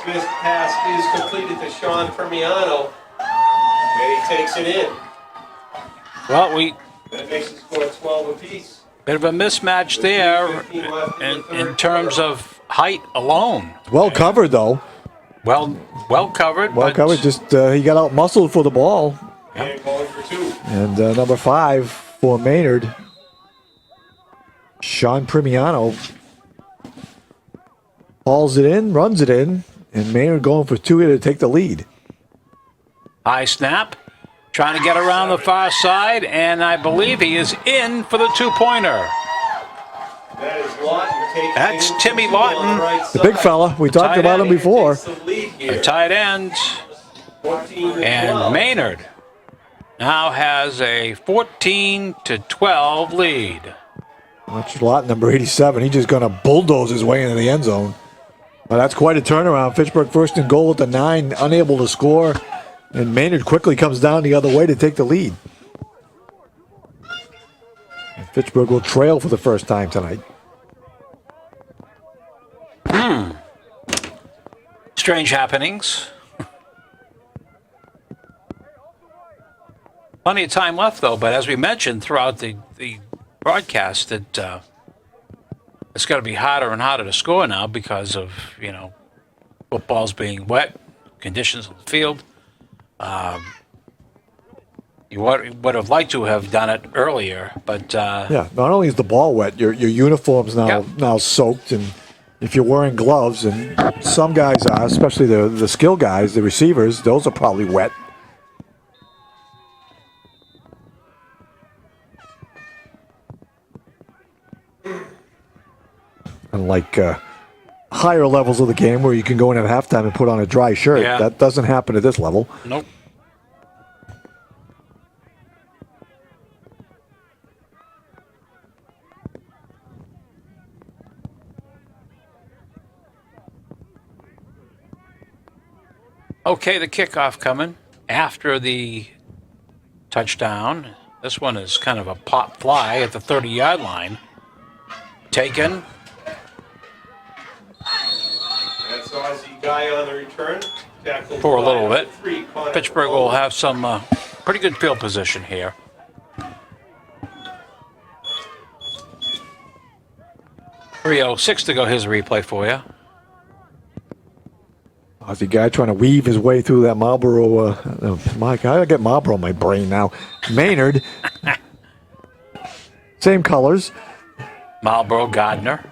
Speaker 2: Smith's pass is completed to Sean Permiano, and he takes it in.
Speaker 1: Well,
Speaker 2: That makes the score 12 apiece.
Speaker 1: bit of a mismatch there in terms of height alone.
Speaker 3: Well covered, though.
Speaker 1: Well covered.
Speaker 3: Well
Speaker 1: but
Speaker 3: covered. Just he got out muscled for the ball.
Speaker 2: And going for 2.
Speaker 3: And number 5 for Maynard, Sean Primiano, hauls it in, runs it in, and Maynard going for 2 here to take the lead.
Speaker 1: High snap. Trying to get around the far side, and I believe he is in for the 2-pointer.
Speaker 2: That is Lawton taking
Speaker 1: That's
Speaker 2: it
Speaker 1: Timmy
Speaker 2: on the
Speaker 1: Lawton.
Speaker 2: right
Speaker 3: The big
Speaker 2: side.
Speaker 3: fella. We talked
Speaker 1: Tight
Speaker 3: about him
Speaker 1: end.
Speaker 3: before.
Speaker 2: Takes the lead
Speaker 1: A
Speaker 2: here.
Speaker 1: tight end.
Speaker 2: 14 to
Speaker 1: And
Speaker 2: 12.
Speaker 1: Maynard now has a 14-12 lead.
Speaker 3: That's lot number 87. He's just going to bulldoze his way into the end zone. Well, that's quite a turnaround. Fitchburg first and goal at the 9, unable to score. And Maynard quickly comes down the other way to take the lead. And Fitchburg will trail for the first time tonight.
Speaker 1: Strange happenings. Plenty of time left, though, but as we mentioned throughout the broadcast, that it's going to be harder and harder to score now because of, footballs being wet, conditions on the field. You would have liked to have done it earlier, but...
Speaker 3: Yeah, not only is the ball wet, your uniform's now soaked, and if you're wearing gloves, and some guys are, especially the skill guys, the receivers, those are probably wet. Unlike higher levels of the game where you can go in at halftime and put on a dry shirt.
Speaker 1: Yeah.
Speaker 3: That doesn't happen at this level.
Speaker 1: Nope. Okay, the kickoff coming after the touchdown. This one is kind of a pop fly at the 30-yard line. Taken.
Speaker 2: That's Aussie guy on the return. Tackled
Speaker 1: For a little
Speaker 2: by
Speaker 1: bit.
Speaker 2: 3, Connor
Speaker 1: Pittsburgh will have some pretty good field position here. .306 to go. Here's a replay for you.
Speaker 3: Aussie guy trying to weave his way through that Marlboro. Mike, I get Marlboro in my brain now. Maynard. Same colors.
Speaker 1: Marlboro Gardner.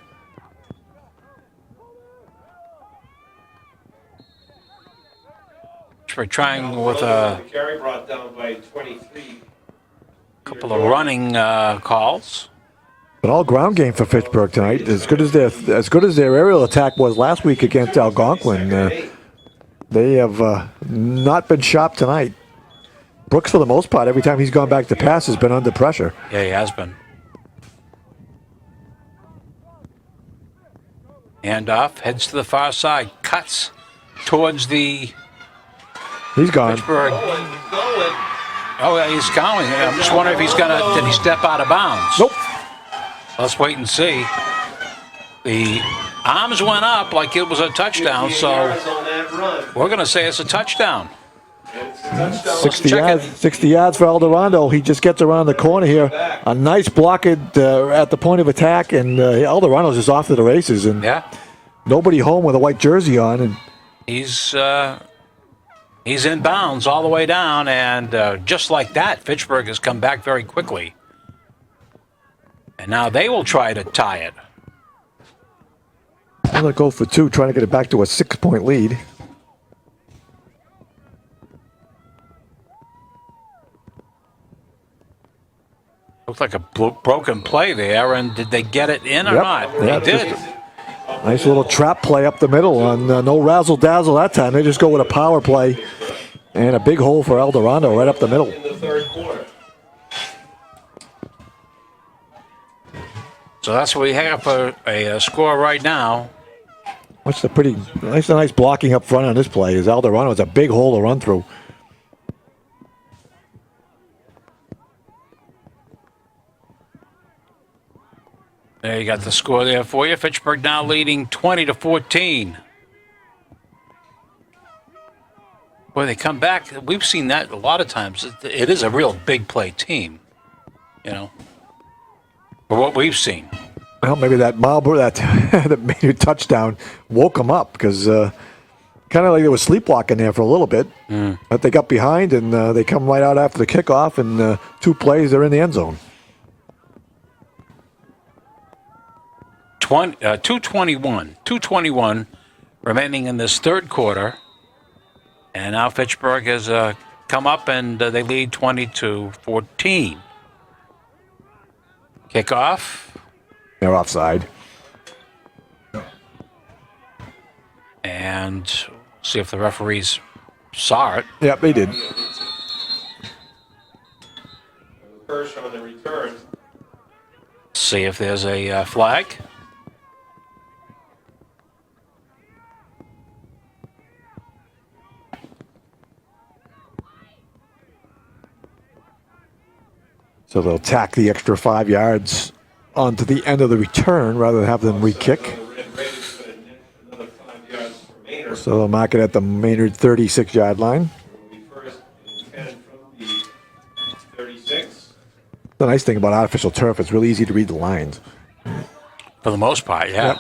Speaker 1: We're trying with a
Speaker 2: The carry brought down by 23.
Speaker 1: couple of running calls.
Speaker 3: An all ground game for Fitchburg tonight. As good as their aerial attack was last week against Algonquin, they have not been sharp tonight. Brooks, for the most part, every time he's gone back to pass, has been under pressure.
Speaker 1: Yeah, he has been. Handoff, heads to the far side, cuts towards the
Speaker 3: He's gone.
Speaker 2: Going.
Speaker 1: Pittsburgh. Oh, yeah, he's going. I'm just wondering if did he step out of bounds?
Speaker 3: Nope.
Speaker 1: Let's wait and see. The arms went up like it was a touchdown,
Speaker 2: 58
Speaker 1: so
Speaker 2: yards on that run.
Speaker 1: we're going to say it's a touchdown.
Speaker 2: It's a touchdown.
Speaker 3: 60
Speaker 1: check
Speaker 3: yards,
Speaker 1: it.
Speaker 3: 60 yards for Eldorado. He just gets around the corner here. A nice block at the point of attack, and Eldorado's just off to the races. And
Speaker 1: Yeah,
Speaker 3: nobody home with a white jersey on. And
Speaker 1: he's in bounds all the way down, and just like that, Fitchburg has come back very quickly. And now they will try to tie it.
Speaker 3: I'm going to go for 2, trying to get it back to a 6-point lead.
Speaker 1: Looked like a broken play there, and did they get it in or
Speaker 3: Yep.
Speaker 1: not?
Speaker 3: Yeah,
Speaker 1: They did.
Speaker 3: Nice little trap play up the middle on no razzle-dazzle that time. They just go with a power play and a big hole for Eldorado right up the middle.
Speaker 2: In the third quarter.
Speaker 1: So that's what we have for a score right now.
Speaker 3: What's the pretty nice blocking up front on this play is Eldorado. It's a big hole to run through.
Speaker 1: There you got the score there for you. Fitchburg now leading 20-14. Boy, they come back. We've seen that a lot of times. It is a real big play team, for what we've seen.
Speaker 3: Well, maybe that Marlboro, that made a touchdown woke them up because kind of like they were sleepwalking there for a little bit. But they got behind and they come right out after the kickoff, and 2 plays, they're in the end zone.
Speaker 1: 2:21 remaining in this third quarter. And now Fitchburg has come up and they lead 20-14. Kickoff.
Speaker 3: They're offside.
Speaker 1: And see if the referees saw it.
Speaker 3: Yep, they did.
Speaker 2: First on the return.
Speaker 1: See if there's a flag.
Speaker 3: So they'll tack the extra 5 yards onto the end of the return rather than have them re-kick.
Speaker 2: The Red Raiders put in another 5 yards for Maynard.
Speaker 3: So they'll mark it at the Maynard 36-yard line.
Speaker 2: Will be first and 10 from the 36.
Speaker 3: The nice thing about artificial turf, it's really easy to read the lines.
Speaker 1: For the most part, yeah.
Speaker 3: Yep.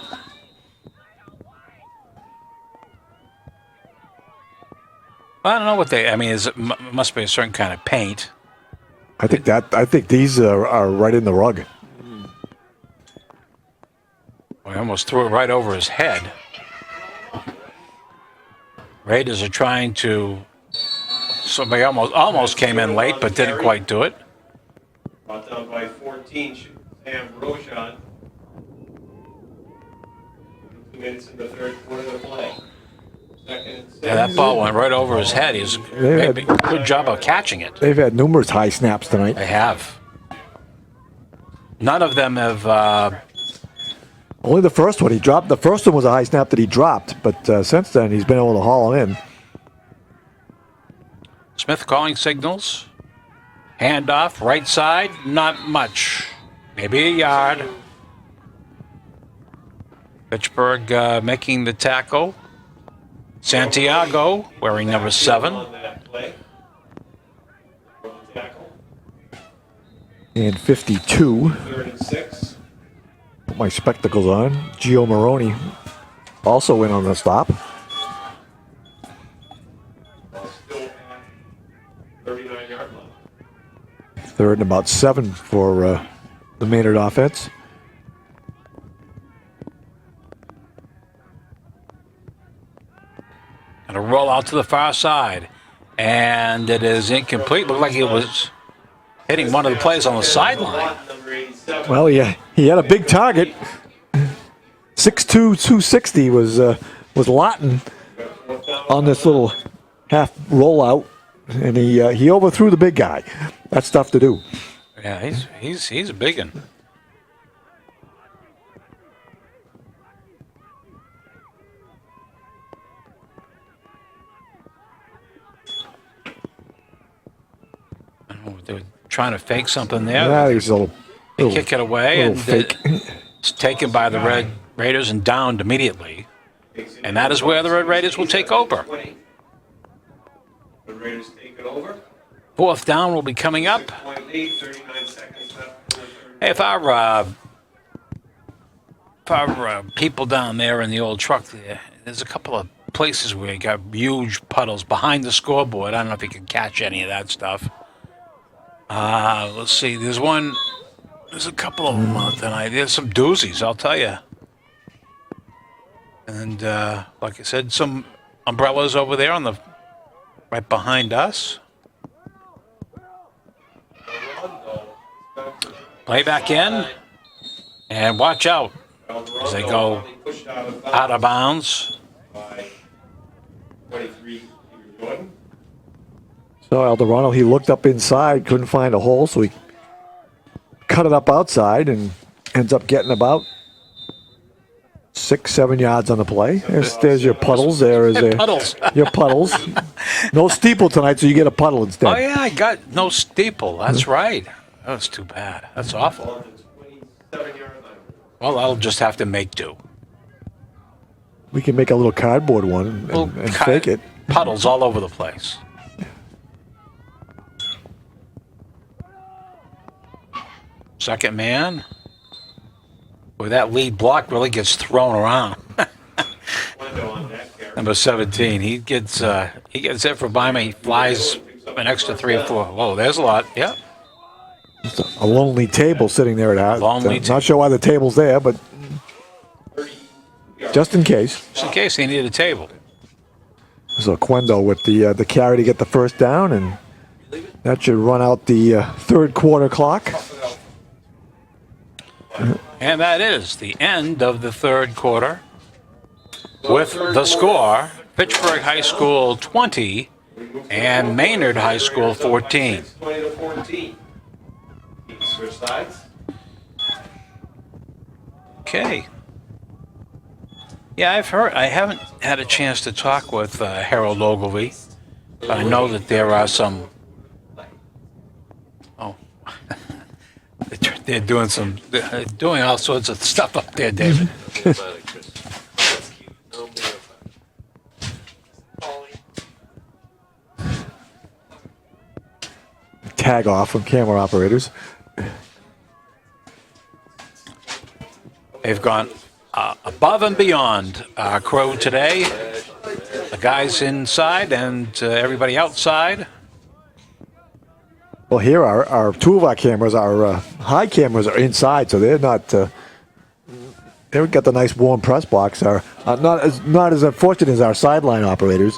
Speaker 1: I don't know what they. I mean, must be a certain kind of paint.
Speaker 3: I think these are right in the rug.
Speaker 1: I almost threw it right over his head. Raiders are trying to. Somebody almost came in late, but didn't quite do it.
Speaker 2: Brought down by 14, Sam Roshan. 2 minutes in the third quarter to play. Second and 6.
Speaker 1: Yeah, that ball went right over his head. He's maybe good job of catching it.
Speaker 3: They've had numerous high snaps tonight.
Speaker 1: They have. None of them have.
Speaker 3: Only the first one he dropped. The first one was a high snap that he dropped, but since then he's been able to haul him in.
Speaker 1: Smith calling signals. Handoff, right side, not much. Maybe a yard. Fitchburg making the tackle. Santiago wearing number 7.
Speaker 2: On that play. From the tackle.
Speaker 3: And 52.
Speaker 2: Third and 6.
Speaker 3: Put my spectacles on. Gio Moroni also in on the stop.
Speaker 2: Ball still at 39-yard line.
Speaker 3: Third and about 7 for the Maynard offense.
Speaker 1: And a roll out to the far side. And it is incomplete. Looked like it was hitting one of the players on the sideline.
Speaker 2: Number 87.
Speaker 3: Well, yeah, he had a big target. 6'2", 260 was Lawton on this little half rollout, and he overthrew the big guy. That's tough to do.
Speaker 1: Yeah, he's a big one. I don't know if they were trying to fake something there.
Speaker 3: Yeah, he was a little
Speaker 1: They kick it away, and
Speaker 3: fake.
Speaker 1: it's taken by the Red Raiders and downed immediately. And that is where the Red Raiders will take over.
Speaker 2: 20. The Raiders take it over.
Speaker 1: 4th down will be coming up.
Speaker 2: 6.8, 39 seconds left.
Speaker 1: Hey, if our people down there in the old truck there's a couple of places where you got huge puddles behind the scoreboard. I don't know if you can catch any of that stuff. Let's see. There's a couple of them tonight. There's some doozies, I'll tell you. And like I said, some umbrellas over there right behind us. Play back in, and watch out as they go out of bounds.
Speaker 2: By 23, Jordan.
Speaker 3: So Alderano, he looked up inside, couldn't find a hole, so he cut it up outside and ends up getting about 6-7 yards on the play. There's your puddles. There is
Speaker 1: Puddles.
Speaker 3: your puddles. No steeple tonight, so you get a puddle instead.
Speaker 1: Oh yeah, I got no steeple. That's right. That was too bad. That's awful.
Speaker 2: On the 27-yard line.
Speaker 1: Well, I'll just have to make do.
Speaker 3: We can make a little cardboard one and fake it.
Speaker 1: Puddles all over the place. Second man. Boy, that lead block really gets thrown around.
Speaker 2: Window on that carry.
Speaker 1: Number 17. He gets it for by me. He flies an extra 3 or 4. Whoa, there's a lot. Yep.
Speaker 3: A lonely table sitting there at that.
Speaker 1: Lonely
Speaker 3: Not sure why the table's there, but
Speaker 2: 30 yards.
Speaker 3: just in case.
Speaker 1: Just in case they need a table.
Speaker 3: So Quendo with the carry to get the first down, and that should run out the third quarter clock.
Speaker 1: And that is the end of the third quarter with the score, Fitchburg High School 20, And Maynard High School 14.
Speaker 2: 20 to 14. You can switch sides.
Speaker 1: Okay. Yeah, I haven't had a chance to talk with Harold Ogilvy, but I know that there are some. Oh, they're doing all sorts of stuff up there, David.
Speaker 3: Tag off from camera operators.
Speaker 1: They've gone above and beyond our crew today. The guys inside and everybody outside.
Speaker 3: Well, here our two of our cameras, our high cameras, are inside, so they're not. They've got the nice warm press box. Are not as unfortunate as our sideline operators.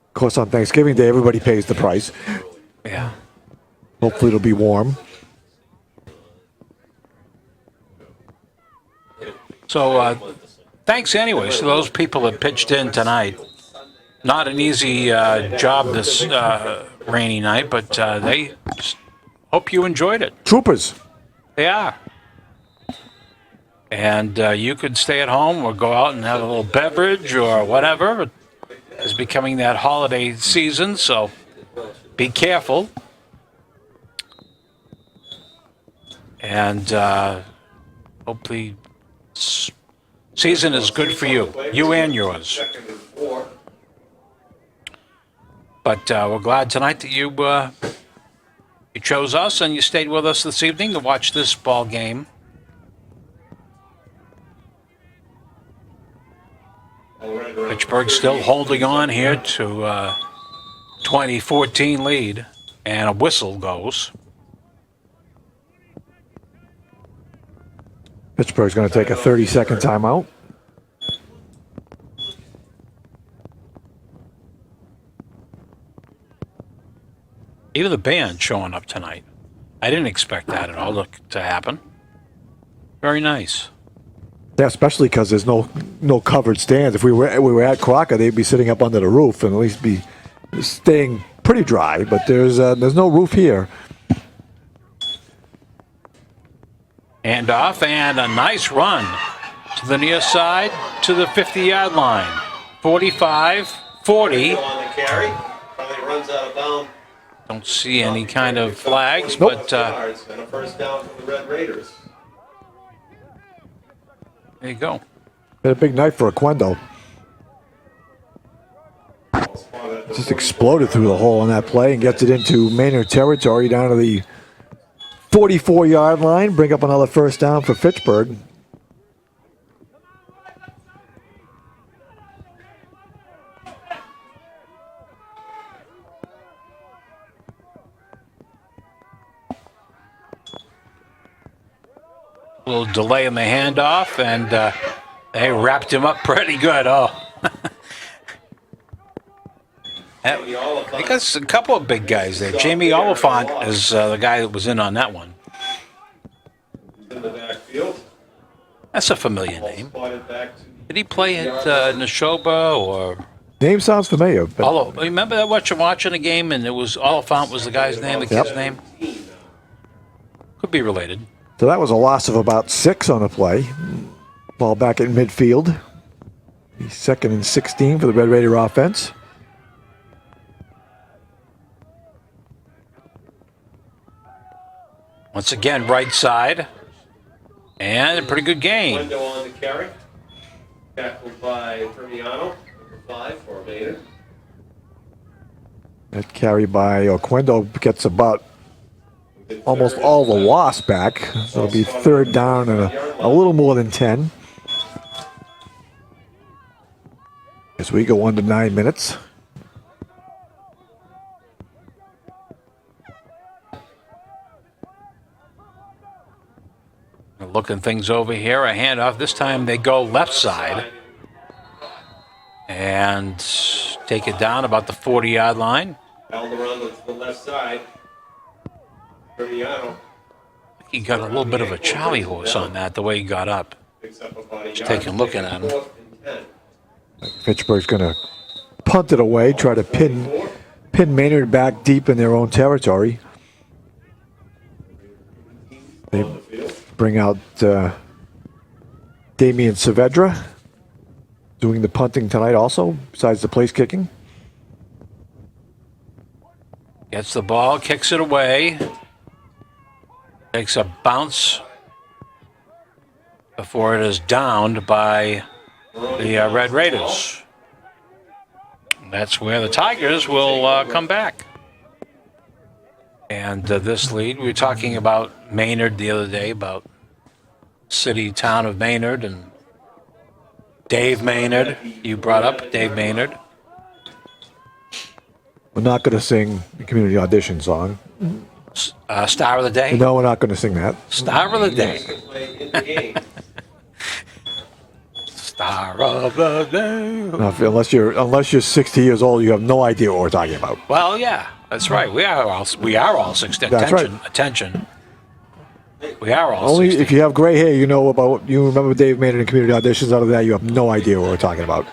Speaker 3: Of course, on Thanksgiving Day, everybody pays the price.
Speaker 1: Yeah.
Speaker 3: Hopefully, it'll be warm.
Speaker 1: So, thanks anyways to those people that pitched in tonight. Not an easy job this rainy night, but they hope you enjoyed it.
Speaker 3: Troopers.
Speaker 1: They are. And you could stay at home or go out and have a little beverage or whatever. It's becoming that holiday season, so be careful. And hopefully season is good for you and yours. But we're glad tonight that you chose us and you stayed with us this evening to watch this ball game. Pittsburgh still holding on here to 2014 lead, and a whistle goes.
Speaker 3: Pittsburgh's going to take a 30-second timeout.
Speaker 1: Even the band showing up tonight. I didn't expect that at all to happen. Very nice.
Speaker 3: Yeah, especially because there's no covered stands. If we were at Crocker, they'd be sitting up under the roof and at least be staying pretty dry. But there's no roof here.
Speaker 1: And off, and a nice run to the near side to the 50-yard line. 45, 40.
Speaker 2: On the carry. Probably runs out of bounds.
Speaker 1: Don't see any kind of flags,
Speaker 3: Nope.
Speaker 1: but
Speaker 2: And a first down from the Red Raiders.
Speaker 1: there you go.
Speaker 3: Had a big night for Aquendo. Just exploded through the hole on that play and gets it into Maynard territory down to the 44-yard line. Bring up another first down for Fitchburg.
Speaker 1: A little delay in the handoff, and they wrapped him up pretty good. Oh. I guess a couple of big guys there. Jamie Oliphant is the guy that was in on that one.
Speaker 2: In the backfield.
Speaker 1: That's a familiar name.
Speaker 2: Spotted back to
Speaker 1: Did he play at Neshoba or?
Speaker 3: Name sounds familiar. But
Speaker 1: Remember that watching a game and it was Oliphant was the guy's name, the kid's name? Could be related.
Speaker 3: So that was a loss of about 6 on the play. Ball back at midfield. Second and 16 for the Red Raider offense.
Speaker 1: Once again, right side. And a pretty good game.
Speaker 2: Window on the carry. Tackled by Fermiano, number 5 for Maynard.
Speaker 3: That carry by Oquendo gets about almost all the loss back. So it'll be third down and a little more than 10. As we go on to 9 minutes.
Speaker 1: Looking things over here, a handoff. This time they go left side and take it down about the 40-yard line.
Speaker 2: Held around to the left side. Fermiano
Speaker 1: He got a little bit of a Charlie horse on that, the way he got up.
Speaker 2: picks up about a
Speaker 1: Just
Speaker 2: yard.
Speaker 1: taking a look at him.
Speaker 2: 4th and 10.
Speaker 3: Fitchburg's going to punt it away, try to pin Maynard back deep in their own territory. They bring out Damian Saavedra doing the punting tonight also, besides the place kicking.
Speaker 1: Gets the ball, kicks it away. Takes a bounce before it is downed by the Red Raiders. That's where the Tigers will come back. And this lead, we were talking about Maynard the other day, about city, town of Maynard, and Dave Maynard. You brought up Dave Maynard.
Speaker 3: We're not going to sing the community audition song.
Speaker 1: Star of the Day?
Speaker 3: No, we're not going to sing that.
Speaker 1: Star of the Day. Star of the Day.
Speaker 3: Now, unless you're 60 years old, you have no idea what we're talking about.
Speaker 1: Well, yeah, that's right. We are all 60.
Speaker 3: That's
Speaker 1: Attention,
Speaker 3: right.
Speaker 1: attention. We are all
Speaker 3: Only
Speaker 1: 60.
Speaker 3: if you have gray hair, you remember Dave Maynard in community auditions. Out of that, you have no idea what we're talking about.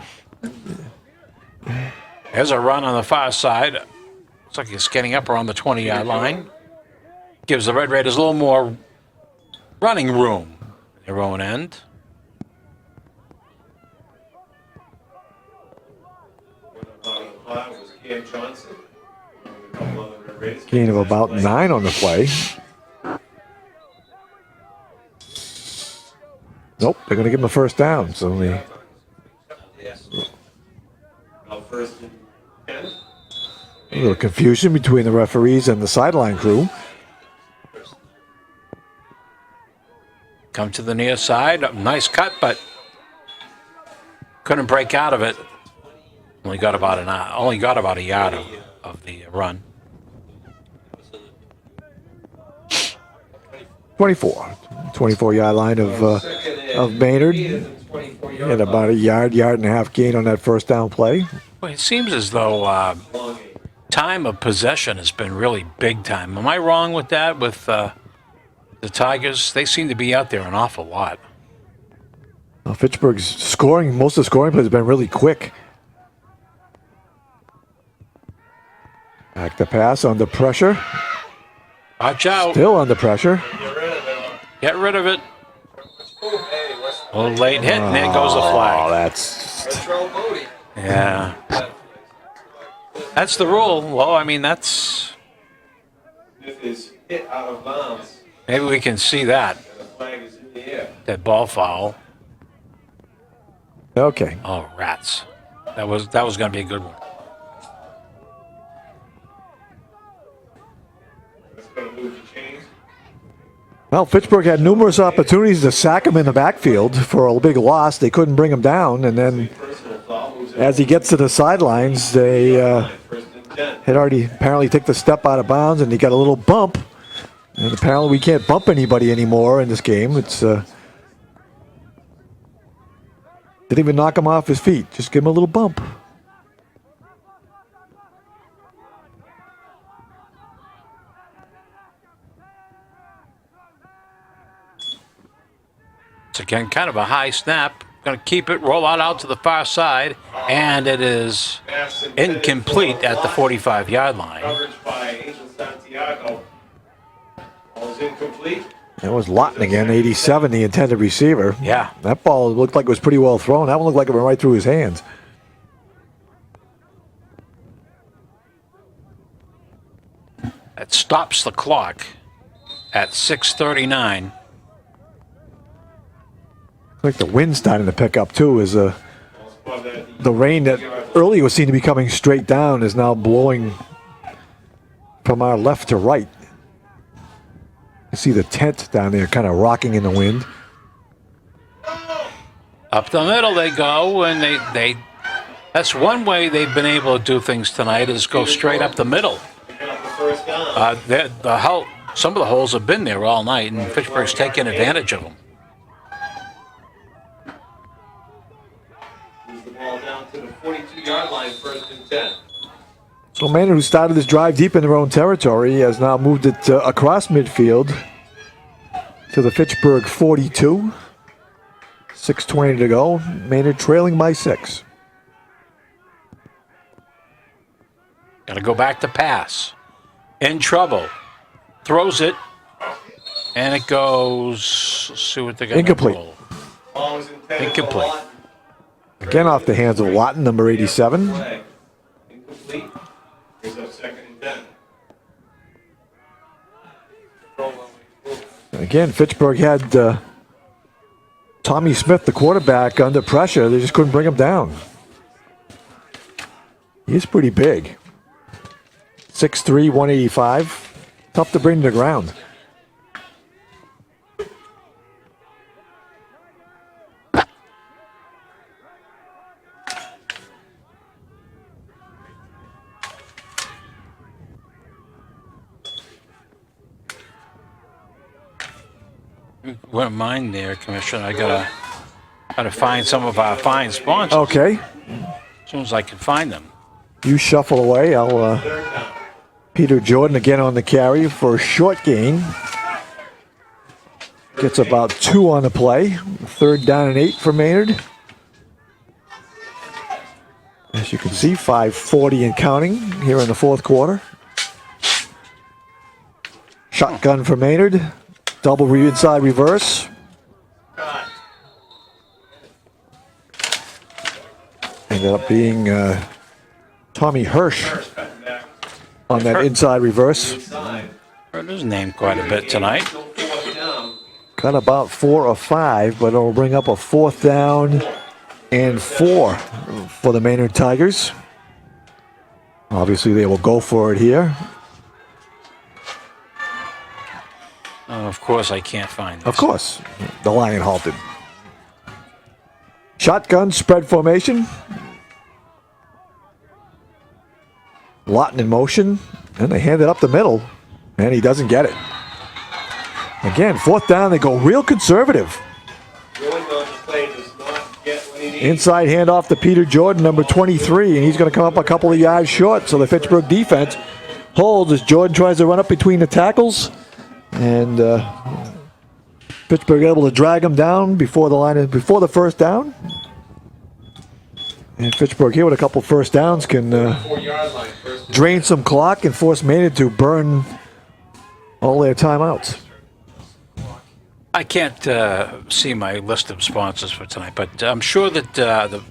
Speaker 1: There's a run on the far side. Looks like he's getting up around the 20-yard line. Gives the Red Raiders a little more running room at their own end.
Speaker 3: Gain of about 9 on the play. Nope, they're going to give him a first down. So a little confusion between the referees and the sideline crew.
Speaker 1: Come to the near side. Nice cut, but couldn't break out of it. Only got about a yard of the run.
Speaker 3: 24-yard line of Maynard. Had about a yard and a half gain on that first down play.
Speaker 1: Well, it seems as though time of possession has been really big time. Am I wrong with that? With the Tigers, they seem to be out there an awful lot.
Speaker 3: Well, Fitchburg's scoring, most of the scoring plays have been really quick. Back to pass under pressure.
Speaker 1: Watch out.
Speaker 3: Still under pressure.
Speaker 1: Get rid of it. A little late hit, and there goes the flag.
Speaker 3: Oh, that's...
Speaker 1: Yeah. That's the rule. Well, I mean, that's...
Speaker 2: If it's hit out of bounds,
Speaker 1: Maybe we can see that.
Speaker 2: and the flag is in the air.
Speaker 1: That ball foul.
Speaker 3: Okay.
Speaker 1: Oh, rats. That was going to be a good one.
Speaker 2: That's going to move the chains.
Speaker 3: Well, Fitchburg had numerous opportunities to sack him in the backfield for a big loss. They couldn't bring him down, and then
Speaker 2: Personal foul moves
Speaker 3: as he gets to the sidelines, they
Speaker 2: first and 10.
Speaker 3: had already apparently taken the step out of bounds, and he got a little bump. And apparently we can't bump anybody anymore in this game. It's didn't even knock him off his feet. Just give him a little bump.
Speaker 1: It's again kind of a high snap. Going to keep it, roll out to the far side, and it is incomplete at the 45-yard line.
Speaker 2: Coverage by Angel Santiago. Ball is incomplete.
Speaker 3: That was Lawton again, 87, the intended receiver.
Speaker 1: Yeah.
Speaker 3: That ball looked like it was pretty well thrown. That one looked like it went right through his hands.
Speaker 1: That stops the clock at 6:39.
Speaker 3: Like the wind's starting to pick up too. Is
Speaker 2: Ball spot that
Speaker 3: the rain that earlier was seen to be coming straight down is now blowing from our left to right. You see the tent down there kind of rocking in the wind.
Speaker 1: Up the middle they go, and they that's one way they've been able to do things tonight is go straight up the middle.
Speaker 2: picking up the first down.
Speaker 1: Some of the holes have been there all night, and Fitchburg's taking advantage of them.
Speaker 2: Moves the ball down to the 42-yard line, first and 10.
Speaker 3: So Maynard, who started this drive deep in their own territory, has now moved it across midfield to the Fitchburg 42. 6:20 to go. Maynard trailing by 6.
Speaker 1: Got to go back to pass. In trouble. Throws it. And it goes. Let's see what they're going to
Speaker 3: Incomplete.
Speaker 1: roll.
Speaker 2: Ball was intended for
Speaker 1: Incomplete.
Speaker 2: Lawton.
Speaker 3: Again off the hands of Lawton, number 87.
Speaker 2: Play. Incomplete. Here's up second and 10.
Speaker 3: Again, Fitchburg had Tommy Smith, the quarterback, under pressure. They just couldn't bring him down. He's pretty big. 6'3", 185. Tough to bring to the ground.
Speaker 1: Wouldn't mind there, Commissioner. I gotta find some of our fine sponsors
Speaker 3: Okay,
Speaker 1: as soon as I can find them.
Speaker 3: you shuffle away. I'll Peter Jordan again on the carry for a short gain. Gets about 2 on the play. 3rd down and 8 for Maynard. As you can see, 5:40 and counting here in the 4th quarter. Shotgun for Maynard. Double inside reverse. Ended up being Tommy Hirsch on that inside reverse.
Speaker 1: Heard his name quite a bit tonight.
Speaker 3: Got about 4 or 5, but it'll bring up a 4th down and 4 for the Maynard Tigers. Obviously, they will go for it here.
Speaker 1: Of course, I can't find this.
Speaker 3: Of course, the Lion halted. Shotgun spread formation. Lawton in motion, and they hand it up the middle, and he doesn't get it. Again, 4th down, they go real conservative.
Speaker 2: Going on the play does not get what he needs.
Speaker 3: Inside handoff to Peter Jordan, number 23, and he's going to come up a couple of yards short, so the Fitchburg defense holds as Jordan tries to run up between the tackles. And Pittsburgh able to drag him down before the first down. And Fitchburg here with a couple first downs can
Speaker 2: 4-yard line first.
Speaker 3: drain some clock and force Maynard to burn all their timeouts.
Speaker 1: I can't see my list of sponsors for tonight, but I'm sure that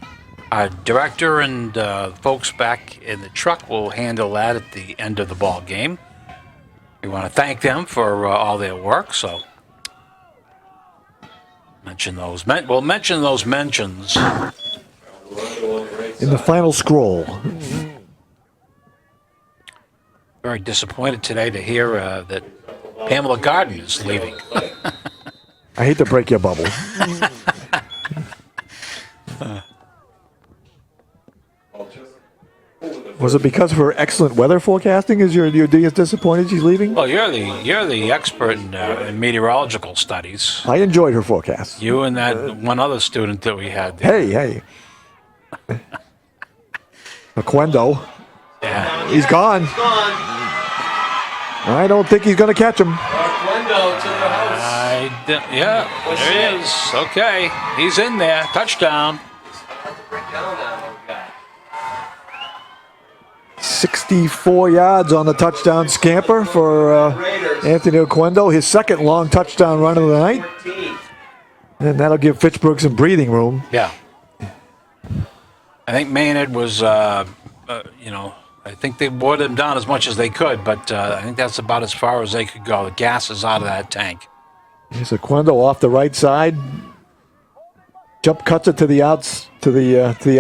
Speaker 1: our director and folks back in the truck will handle that at the end of the ball game. We want to thank them for all their work, so we'll mention those mentions.
Speaker 3: In the final scroll.
Speaker 1: Very disappointed today to hear that Pamela Garden is leaving.
Speaker 3: I hate to break your bubble. Was it because of her excellent weather forecasting? Is you're disappointed she's leaving?
Speaker 1: Well, you're the expert in meteorological studies.
Speaker 3: I enjoyed her forecast.
Speaker 1: You and that one other student that we had there.
Speaker 3: Hey. Aquendo,
Speaker 1: Yeah.
Speaker 3: he's gone. I don't think he's going to catch him.
Speaker 2: Window to the house.
Speaker 1: Yeah, there he is. Okay, he's in there. Touchdown.
Speaker 3: 64 yards on the touchdown scamper for Anthony Aquendo, his second long touchdown run of the night. And that'll give Fitchburg some breathing room.
Speaker 1: Yeah. I think Maynard was, I think they bored him down as much as they could, but I think that's about as far as they could go. The gas is out of that tank.
Speaker 3: Here's Aquendo off the right side. Jump cuts it to the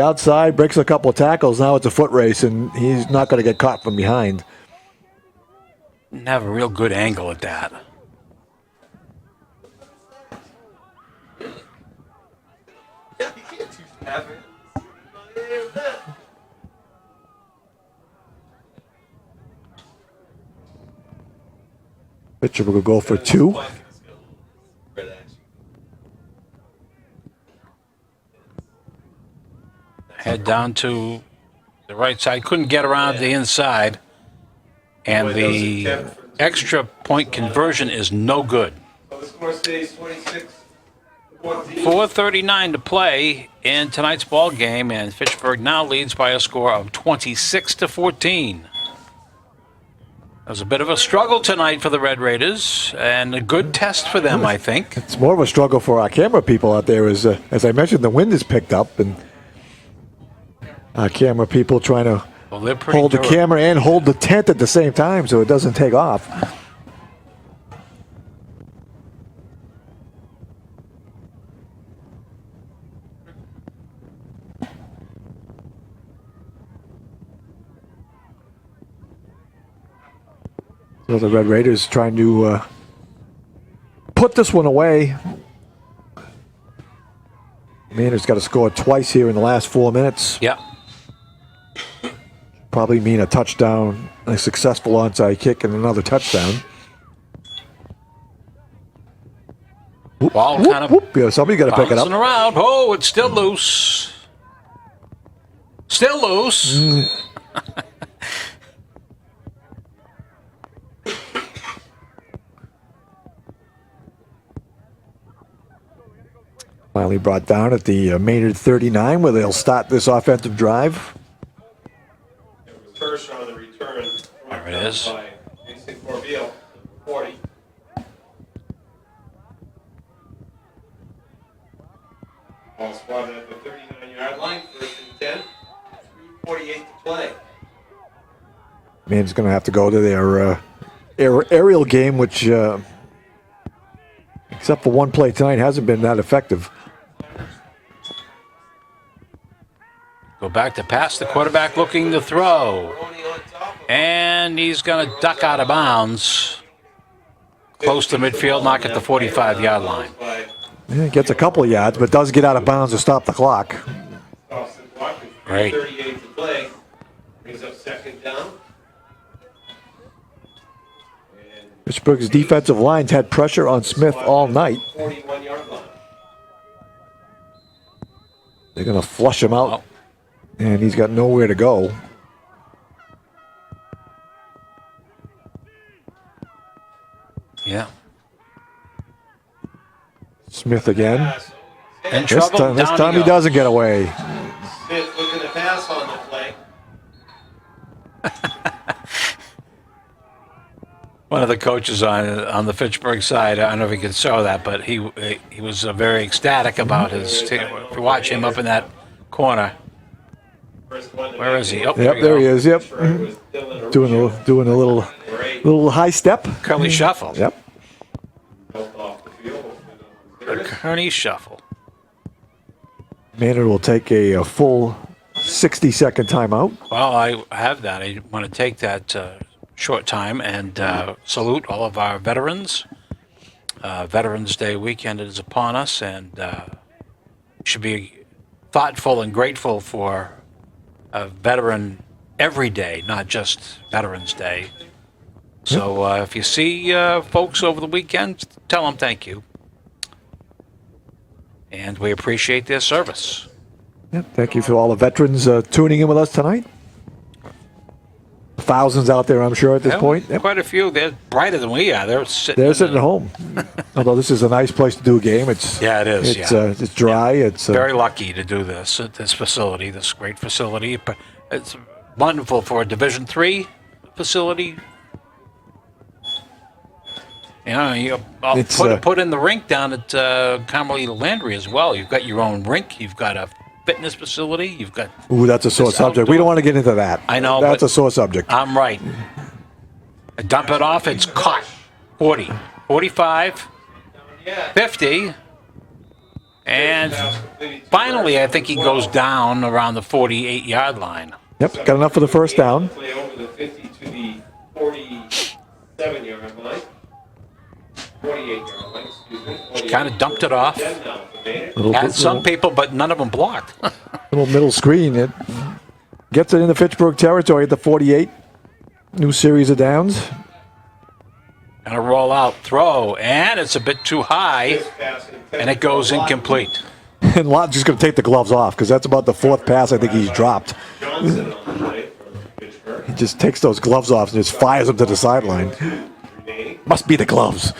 Speaker 3: outside, breaks a couple of tackles. Now it's a foot race, and he's not going to get caught from behind.
Speaker 1: Didn't have a real good angle at that.
Speaker 3: Pitcher will go for 2.
Speaker 1: Head down to the right side. Couldn't get around to the inside. And the extra point conversion is no good.
Speaker 2: So the score stays 26-14.
Speaker 1: 4:39 to play in tonight's ball game, and Fitchburg now leads by a score of 26-14. It was a bit of a struggle tonight for the Red Raiders, and a good test for them, I think.
Speaker 3: It's more of a struggle for our camera people out there. As I mentioned, the wind has picked up, and our camera people trying to
Speaker 1: Well, they're pretty
Speaker 3: hold the
Speaker 1: durable.
Speaker 3: camera and hold the tent at the same time so it doesn't take off. So the Red Raiders trying to put this one away. Maynard's got to score twice here in the last 4 minutes.
Speaker 1: Yeah.
Speaker 3: Probably mean a touchdown, a successful onside kick, and another touchdown.
Speaker 1: Ball
Speaker 3: Whoop,
Speaker 1: kind of
Speaker 3: whoop. Yeah, somebody got to pick it
Speaker 1: bouncing
Speaker 3: up.
Speaker 1: around. Oh, it's still loose. Still loose.
Speaker 3: Finally brought down at the Maynard 39, where they'll start this offensive drive.
Speaker 2: It was first on the return.
Speaker 1: There it is.
Speaker 2: By Mason Corbeil, 40. Ball spotted at the 39-yard line, first and 10. 3:48 to play.
Speaker 3: Maynard's going to have to go to their aerial game, which, except for one play tonight, hasn't been that effective.
Speaker 1: Go back to pass. The quarterback looking to throw.
Speaker 2: Roney on top of
Speaker 1: And he's going to duck out of bounds. Close to midfield, knock at the 45-yard line.
Speaker 2: by
Speaker 3: Yeah, gets a couple of yards, but does get out of bounds to stop the clock.
Speaker 2: stops the clock with
Speaker 1: Great.
Speaker 2: 3:38 to play. Brings up second down. And
Speaker 3: Pittsburgh's defensive lines had pressure on Smith all night.
Speaker 2: 41-yard line.
Speaker 3: They're going to flush him out,
Speaker 1: Oh,
Speaker 3: and he's got nowhere to go.
Speaker 1: yeah.
Speaker 3: Smith again.
Speaker 2: Pass.
Speaker 1: In
Speaker 3: This
Speaker 1: trouble.
Speaker 3: time,
Speaker 1: Down
Speaker 3: he
Speaker 1: goes.
Speaker 3: doesn't get away.
Speaker 2: Smith looking to pass on the play.
Speaker 1: One of the coaches on the Fitchburg side, I don't know if he could show that, but he was very ecstatic about his team. If you watch him up in that corner,
Speaker 2: First one to
Speaker 1: where
Speaker 2: make
Speaker 1: is he?
Speaker 2: it.
Speaker 1: Oh,
Speaker 3: Yep, there he is. Yep,
Speaker 2: Pittsburgh was Dylan
Speaker 3: doing
Speaker 2: Araujo.
Speaker 3: doing a
Speaker 2: Great.
Speaker 3: little high step.
Speaker 1: Curly shuffle.
Speaker 3: Yep.
Speaker 2: Built off the field.
Speaker 1: The Kearney shuffle.
Speaker 3: Maynard will take a full 60-second timeout.
Speaker 1: Well, I have that. I want to take that short time and salute all of our veterans. Veterans Day weekend is upon us, and should be thoughtful and grateful for a veteran every day, not just Veterans Day. So if you see folks over the weekend, tell them thank you. And we appreciate their service.
Speaker 3: Yep. Thank you for all the veterans tuning in with us tonight. Thousands out there, I'm sure, at this
Speaker 1: Yeah,
Speaker 3: point. Yep.
Speaker 1: Quite a few. They're brighter than we are. They're sitting.
Speaker 3: They're sitting at home. Although this is a nice place to do a game. It's
Speaker 1: Yeah, it is,
Speaker 3: It's
Speaker 1: yeah.
Speaker 3: it's dry. It's
Speaker 1: Very lucky to do this at this facility, this great facility. But it's wonderful for a Division III facility. You know,
Speaker 3: It's,
Speaker 1: put in the rink down at Carmelita Landry as well. You've got your own rink. You've got a fitness facility. You've got.
Speaker 3: ooh, that's a sore
Speaker 1: It's
Speaker 3: subject. We
Speaker 1: outdoor.
Speaker 3: don't want to get into that.
Speaker 1: I know,
Speaker 3: That's
Speaker 1: but-
Speaker 3: a sore subject.
Speaker 1: I'm right. I dump it off. It's caught. 40, 45,
Speaker 2: Yeah.
Speaker 1: 50, and finally, I think he goes down around the 48-yard line.
Speaker 3: Yep. Got enough for the first down.
Speaker 2: Play over the 50 to the 47-yard line. 48-yard line, excuse me.
Speaker 1: Kind of dumped it off.
Speaker 2: 10 now for Maynard.
Speaker 1: Had some people, but none of them blocked.
Speaker 3: little middle screen. It gets it into Fitchburg territory at the 48. New series of downs.
Speaker 1: And a roll out throw, and it's a bit too high,
Speaker 2: This pass intended
Speaker 1: and it goes
Speaker 2: for Lott.
Speaker 1: incomplete.
Speaker 3: And Lott's just going to take the gloves off because that's about the fourth pass I think he's dropped.
Speaker 2: Johnson on the play from Pittsburgh.
Speaker 3: He just takes those gloves off and just fires them to the sideline.
Speaker 2: Remaining.
Speaker 3: Must be the gloves.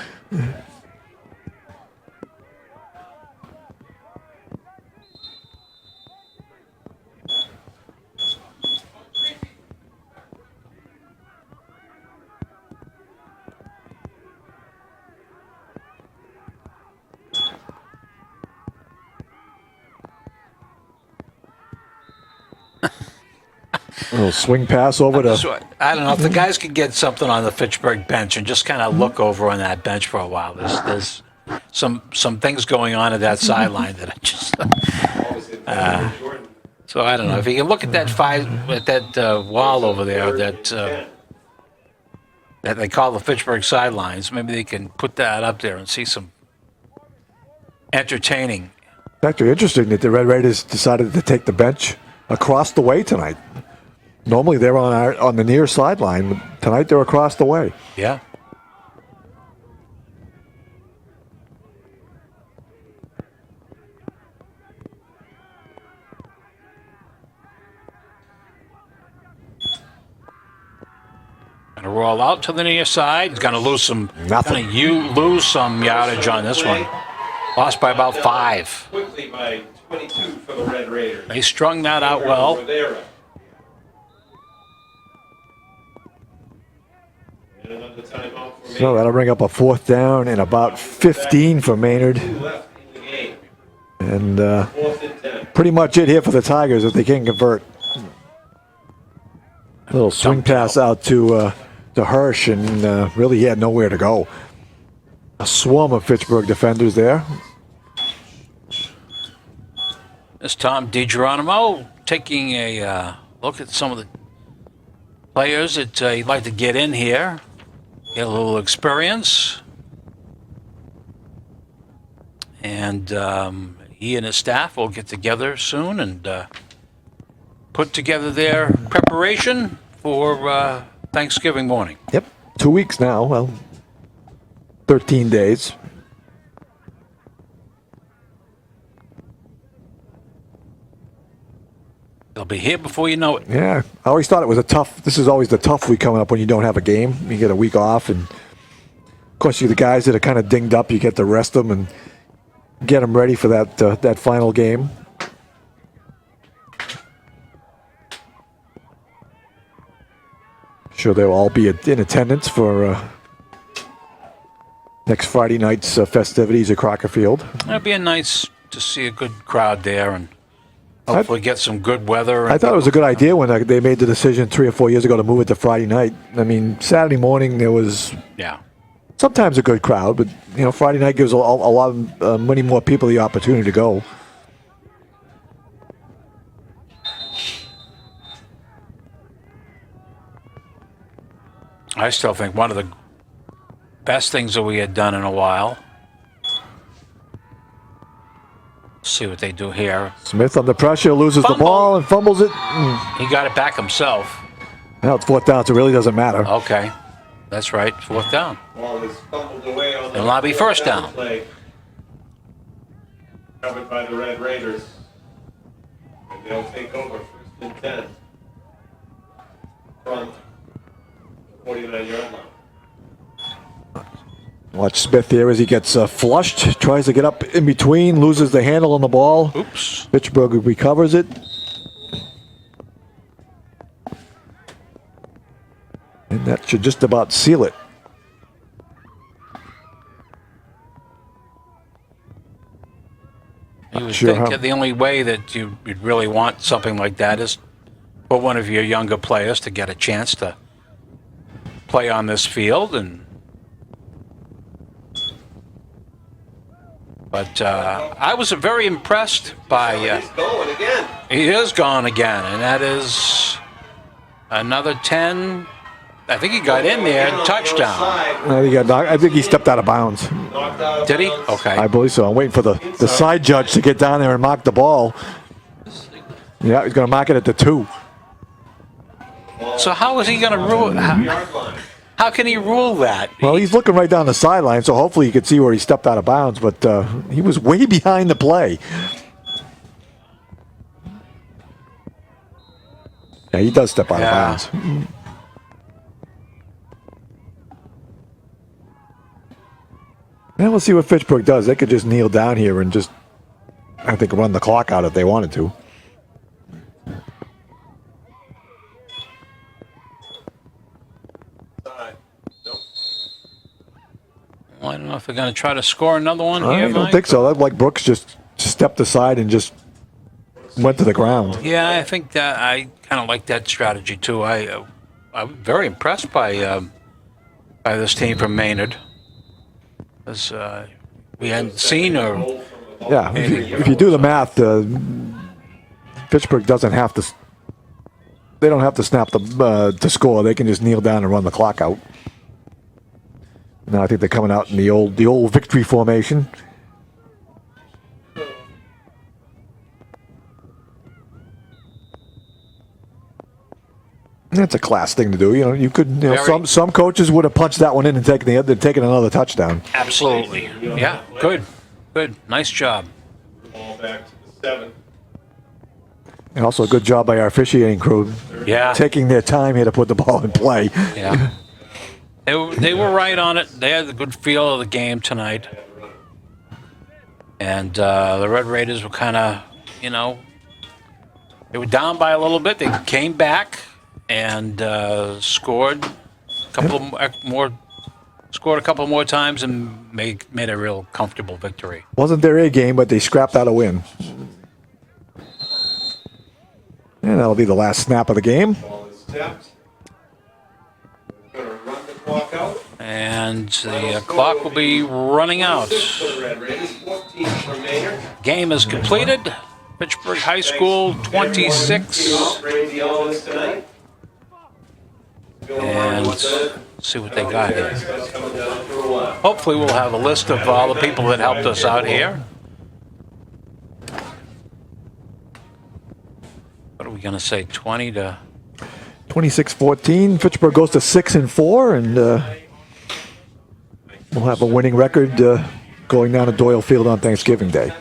Speaker 3: A little swing pass over to.
Speaker 1: So, I don't know if the guys could get something on the Fitchburg bench and just kind of look over on that bench for a while. There's some things going on at that sideline that are just. So I don't know if you can look at that wall over there that they call the Fitchburg sidelines. Maybe they can put that up there and see some entertaining.
Speaker 3: It's actually interesting that the Red Raiders decided to take the bench across the way tonight. Normally they're on the near sideline, but tonight they're across the way.
Speaker 1: Yeah. Going to roll out to the near side. He's going to lose some.
Speaker 3: Nothing.
Speaker 1: Lose some yardage on this one. Lost by about 5.
Speaker 2: Quickly by 22 for the Red Raiders.
Speaker 1: They strung that out well.
Speaker 2: And another timeout for
Speaker 3: So that'll bring up a 4th down and about 15 for Maynard.
Speaker 2: 2 left in the game.
Speaker 3: And
Speaker 2: 4th and 10.
Speaker 3: pretty much it here for the Tigers if they can convert. A little swing pass out to Hirsch, and really he had nowhere to go. A swarm of Fitchburg defenders there.
Speaker 1: This Tom DiGeronimo taking a look at some of the players that he'd like to get in here, get a little experience. And he and his staff will get together soon and put together their preparation for Thanksgiving morning.
Speaker 3: Yep, 2 weeks now. Well, 13 days.
Speaker 1: They'll be here before you know it.
Speaker 3: Yeah, I always thought it was this is always the tough week coming up when you don't have a game. You get a week off, and of course you the guys that are kind of dinged up, you get to rest them and get them ready for that final game. Sure they'll all be in attendance for next Friday night's festivities at Crocker Field.
Speaker 1: It'll be nice to see a good crowd there and hopefully get some good weather.
Speaker 3: I thought it was a good idea when they made the decision 3 or 4 years ago to move it to Friday night. I mean, Saturday morning there was sometimes a good crowd, but Friday night gives a lot of many more people the opportunity to go.
Speaker 1: I still think one of the best things that we had done in a while. See what they do here.
Speaker 3: Smith under pressure, loses the ball and fumbles it.
Speaker 1: He got it back himself.
Speaker 3: Now it's 4th down, so it really doesn't matter.
Speaker 1: Okay, that's right, 4th down.
Speaker 2: Ball is fumbled away on
Speaker 1: It'll now be 1st down.
Speaker 2: Play. Covered by the Red Raiders. And they'll take over 1st and 10. From the 49-yard line.
Speaker 3: Watch Smith here as he gets flushed, tries to get up in between, loses the handle on the ball.
Speaker 1: Oops.
Speaker 3: Fitchburg recovers it. And that should just about seal it.
Speaker 1: You would think that the only way that you'd really want something like that is for one of your younger players to get a chance to play on this field. But I was very impressed by...
Speaker 2: He's going again.
Speaker 1: He is gone again, and that is another 10. I think he got in there, touchdown.
Speaker 3: I think he stepped out of bounds.
Speaker 1: Did he? Okay.
Speaker 3: I believe so. I'm waiting for the side judge to get down there and mark the ball. Yeah, he's going to mark it at the 2.
Speaker 1: So how is he going to rule? How can he rule that?
Speaker 3: Well, he's looking right down the sideline, so hopefully you could see where he stepped out of bounds, but he was way behind the play. Yeah, he does step out of bounds. Now we'll see what Fitchburg does. They could just kneel down here and just, I think, run the clock out if they wanted to.
Speaker 1: Well, I don't know if they're going to try to score another one here,
Speaker 3: I don't
Speaker 1: Mike.
Speaker 3: think so. I'd like Brooks just stepped aside and just went to the ground.
Speaker 1: Yeah, I think that I kind of like that strategy too. I'm very impressed by this team from Maynard. As we hadn't seen or
Speaker 3: Yeah, if you do the math, Fitchburg doesn't have to. They don't have to snap to score. They can just kneel down and run the clock out. Now I think they're coming out in the old victory formation. That's a class thing to do. You could. Some coaches would have punched that one in and taken another touchdown.
Speaker 1: absolutely. Yeah, good, nice job.
Speaker 2: Ball back to the 7.
Speaker 3: And also a good job by our officiating crew.
Speaker 1: Yeah.
Speaker 3: Taking their time here to put the ball in play.
Speaker 1: Yeah. They were right on it. They had a good feel of the game tonight. And the Red Raiders were kind of, they were down by a little bit. They came back and scored a couple more times and made a real comfortable victory.
Speaker 3: Wasn't their A game, but they scrapped out a win. And that'll be the last snap of the game.
Speaker 2: Ball is snapped. We're going to run the clock out.
Speaker 1: And the clock will be running out.
Speaker 2: 6 for the Red Raiders, 14 for Maynard.
Speaker 1: Game is completed. Fitchburg High School 26.
Speaker 2: Bring the elements tonight.
Speaker 1: And see what they got here.
Speaker 2: Coming down for a while.
Speaker 1: Hopefully we'll have a list of all the people that helped us out here. What are we going to say, 20 to...
Speaker 3: 26-14. Fitchburg goes to 6-4, and we'll have a winning record going down to Doyle Field on Thanksgiving Day.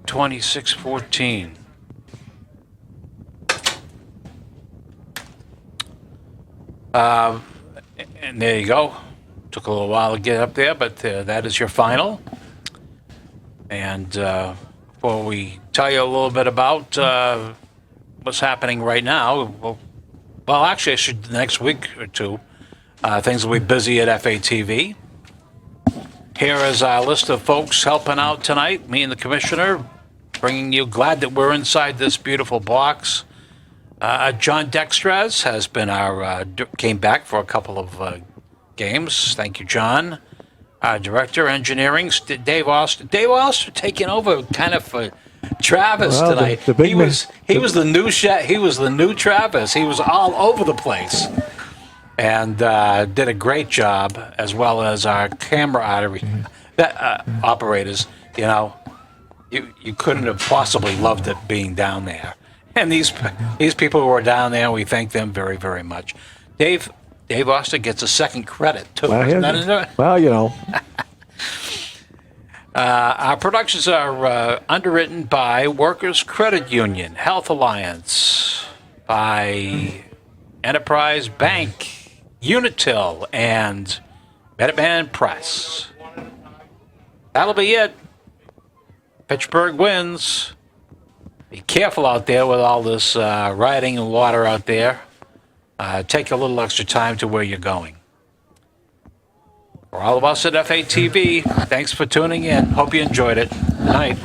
Speaker 1: 26-14. And there you go. Took a little while to get up there, but that is your final. And before we tell you a little bit about what's happening right now, well, actually, I should next week or two. Things will be busy at FATV. Here is our list of folks helping out tonight. Me and the commissioner, bringing you. Glad that we're inside this beautiful box. John Dextraz has been came back for a couple of games. Thank you, John. Director, engineering, Dave Oster. Dave Oster taking over kind of for Travis tonight. He was the new chef. He was the new Travis. He was all over the place, and did a great job, as well as our camera operators. You couldn't have possibly loved it being down there. And these people who are down there, we thank them very, very much. Dave Oster gets a second credit too.
Speaker 3: Well,
Speaker 1: Our productions are underwritten by Workers Credit Union, Health Alliance, by Enterprise Bank, Unitil, and Minuteman Press. That'll be it. Pittsburgh wins. Be careful out there with all this riding and water out there. Take a little extra time to where you're going. For all of us at FATV, thanks for tuning in. Hope you enjoyed it. Good night.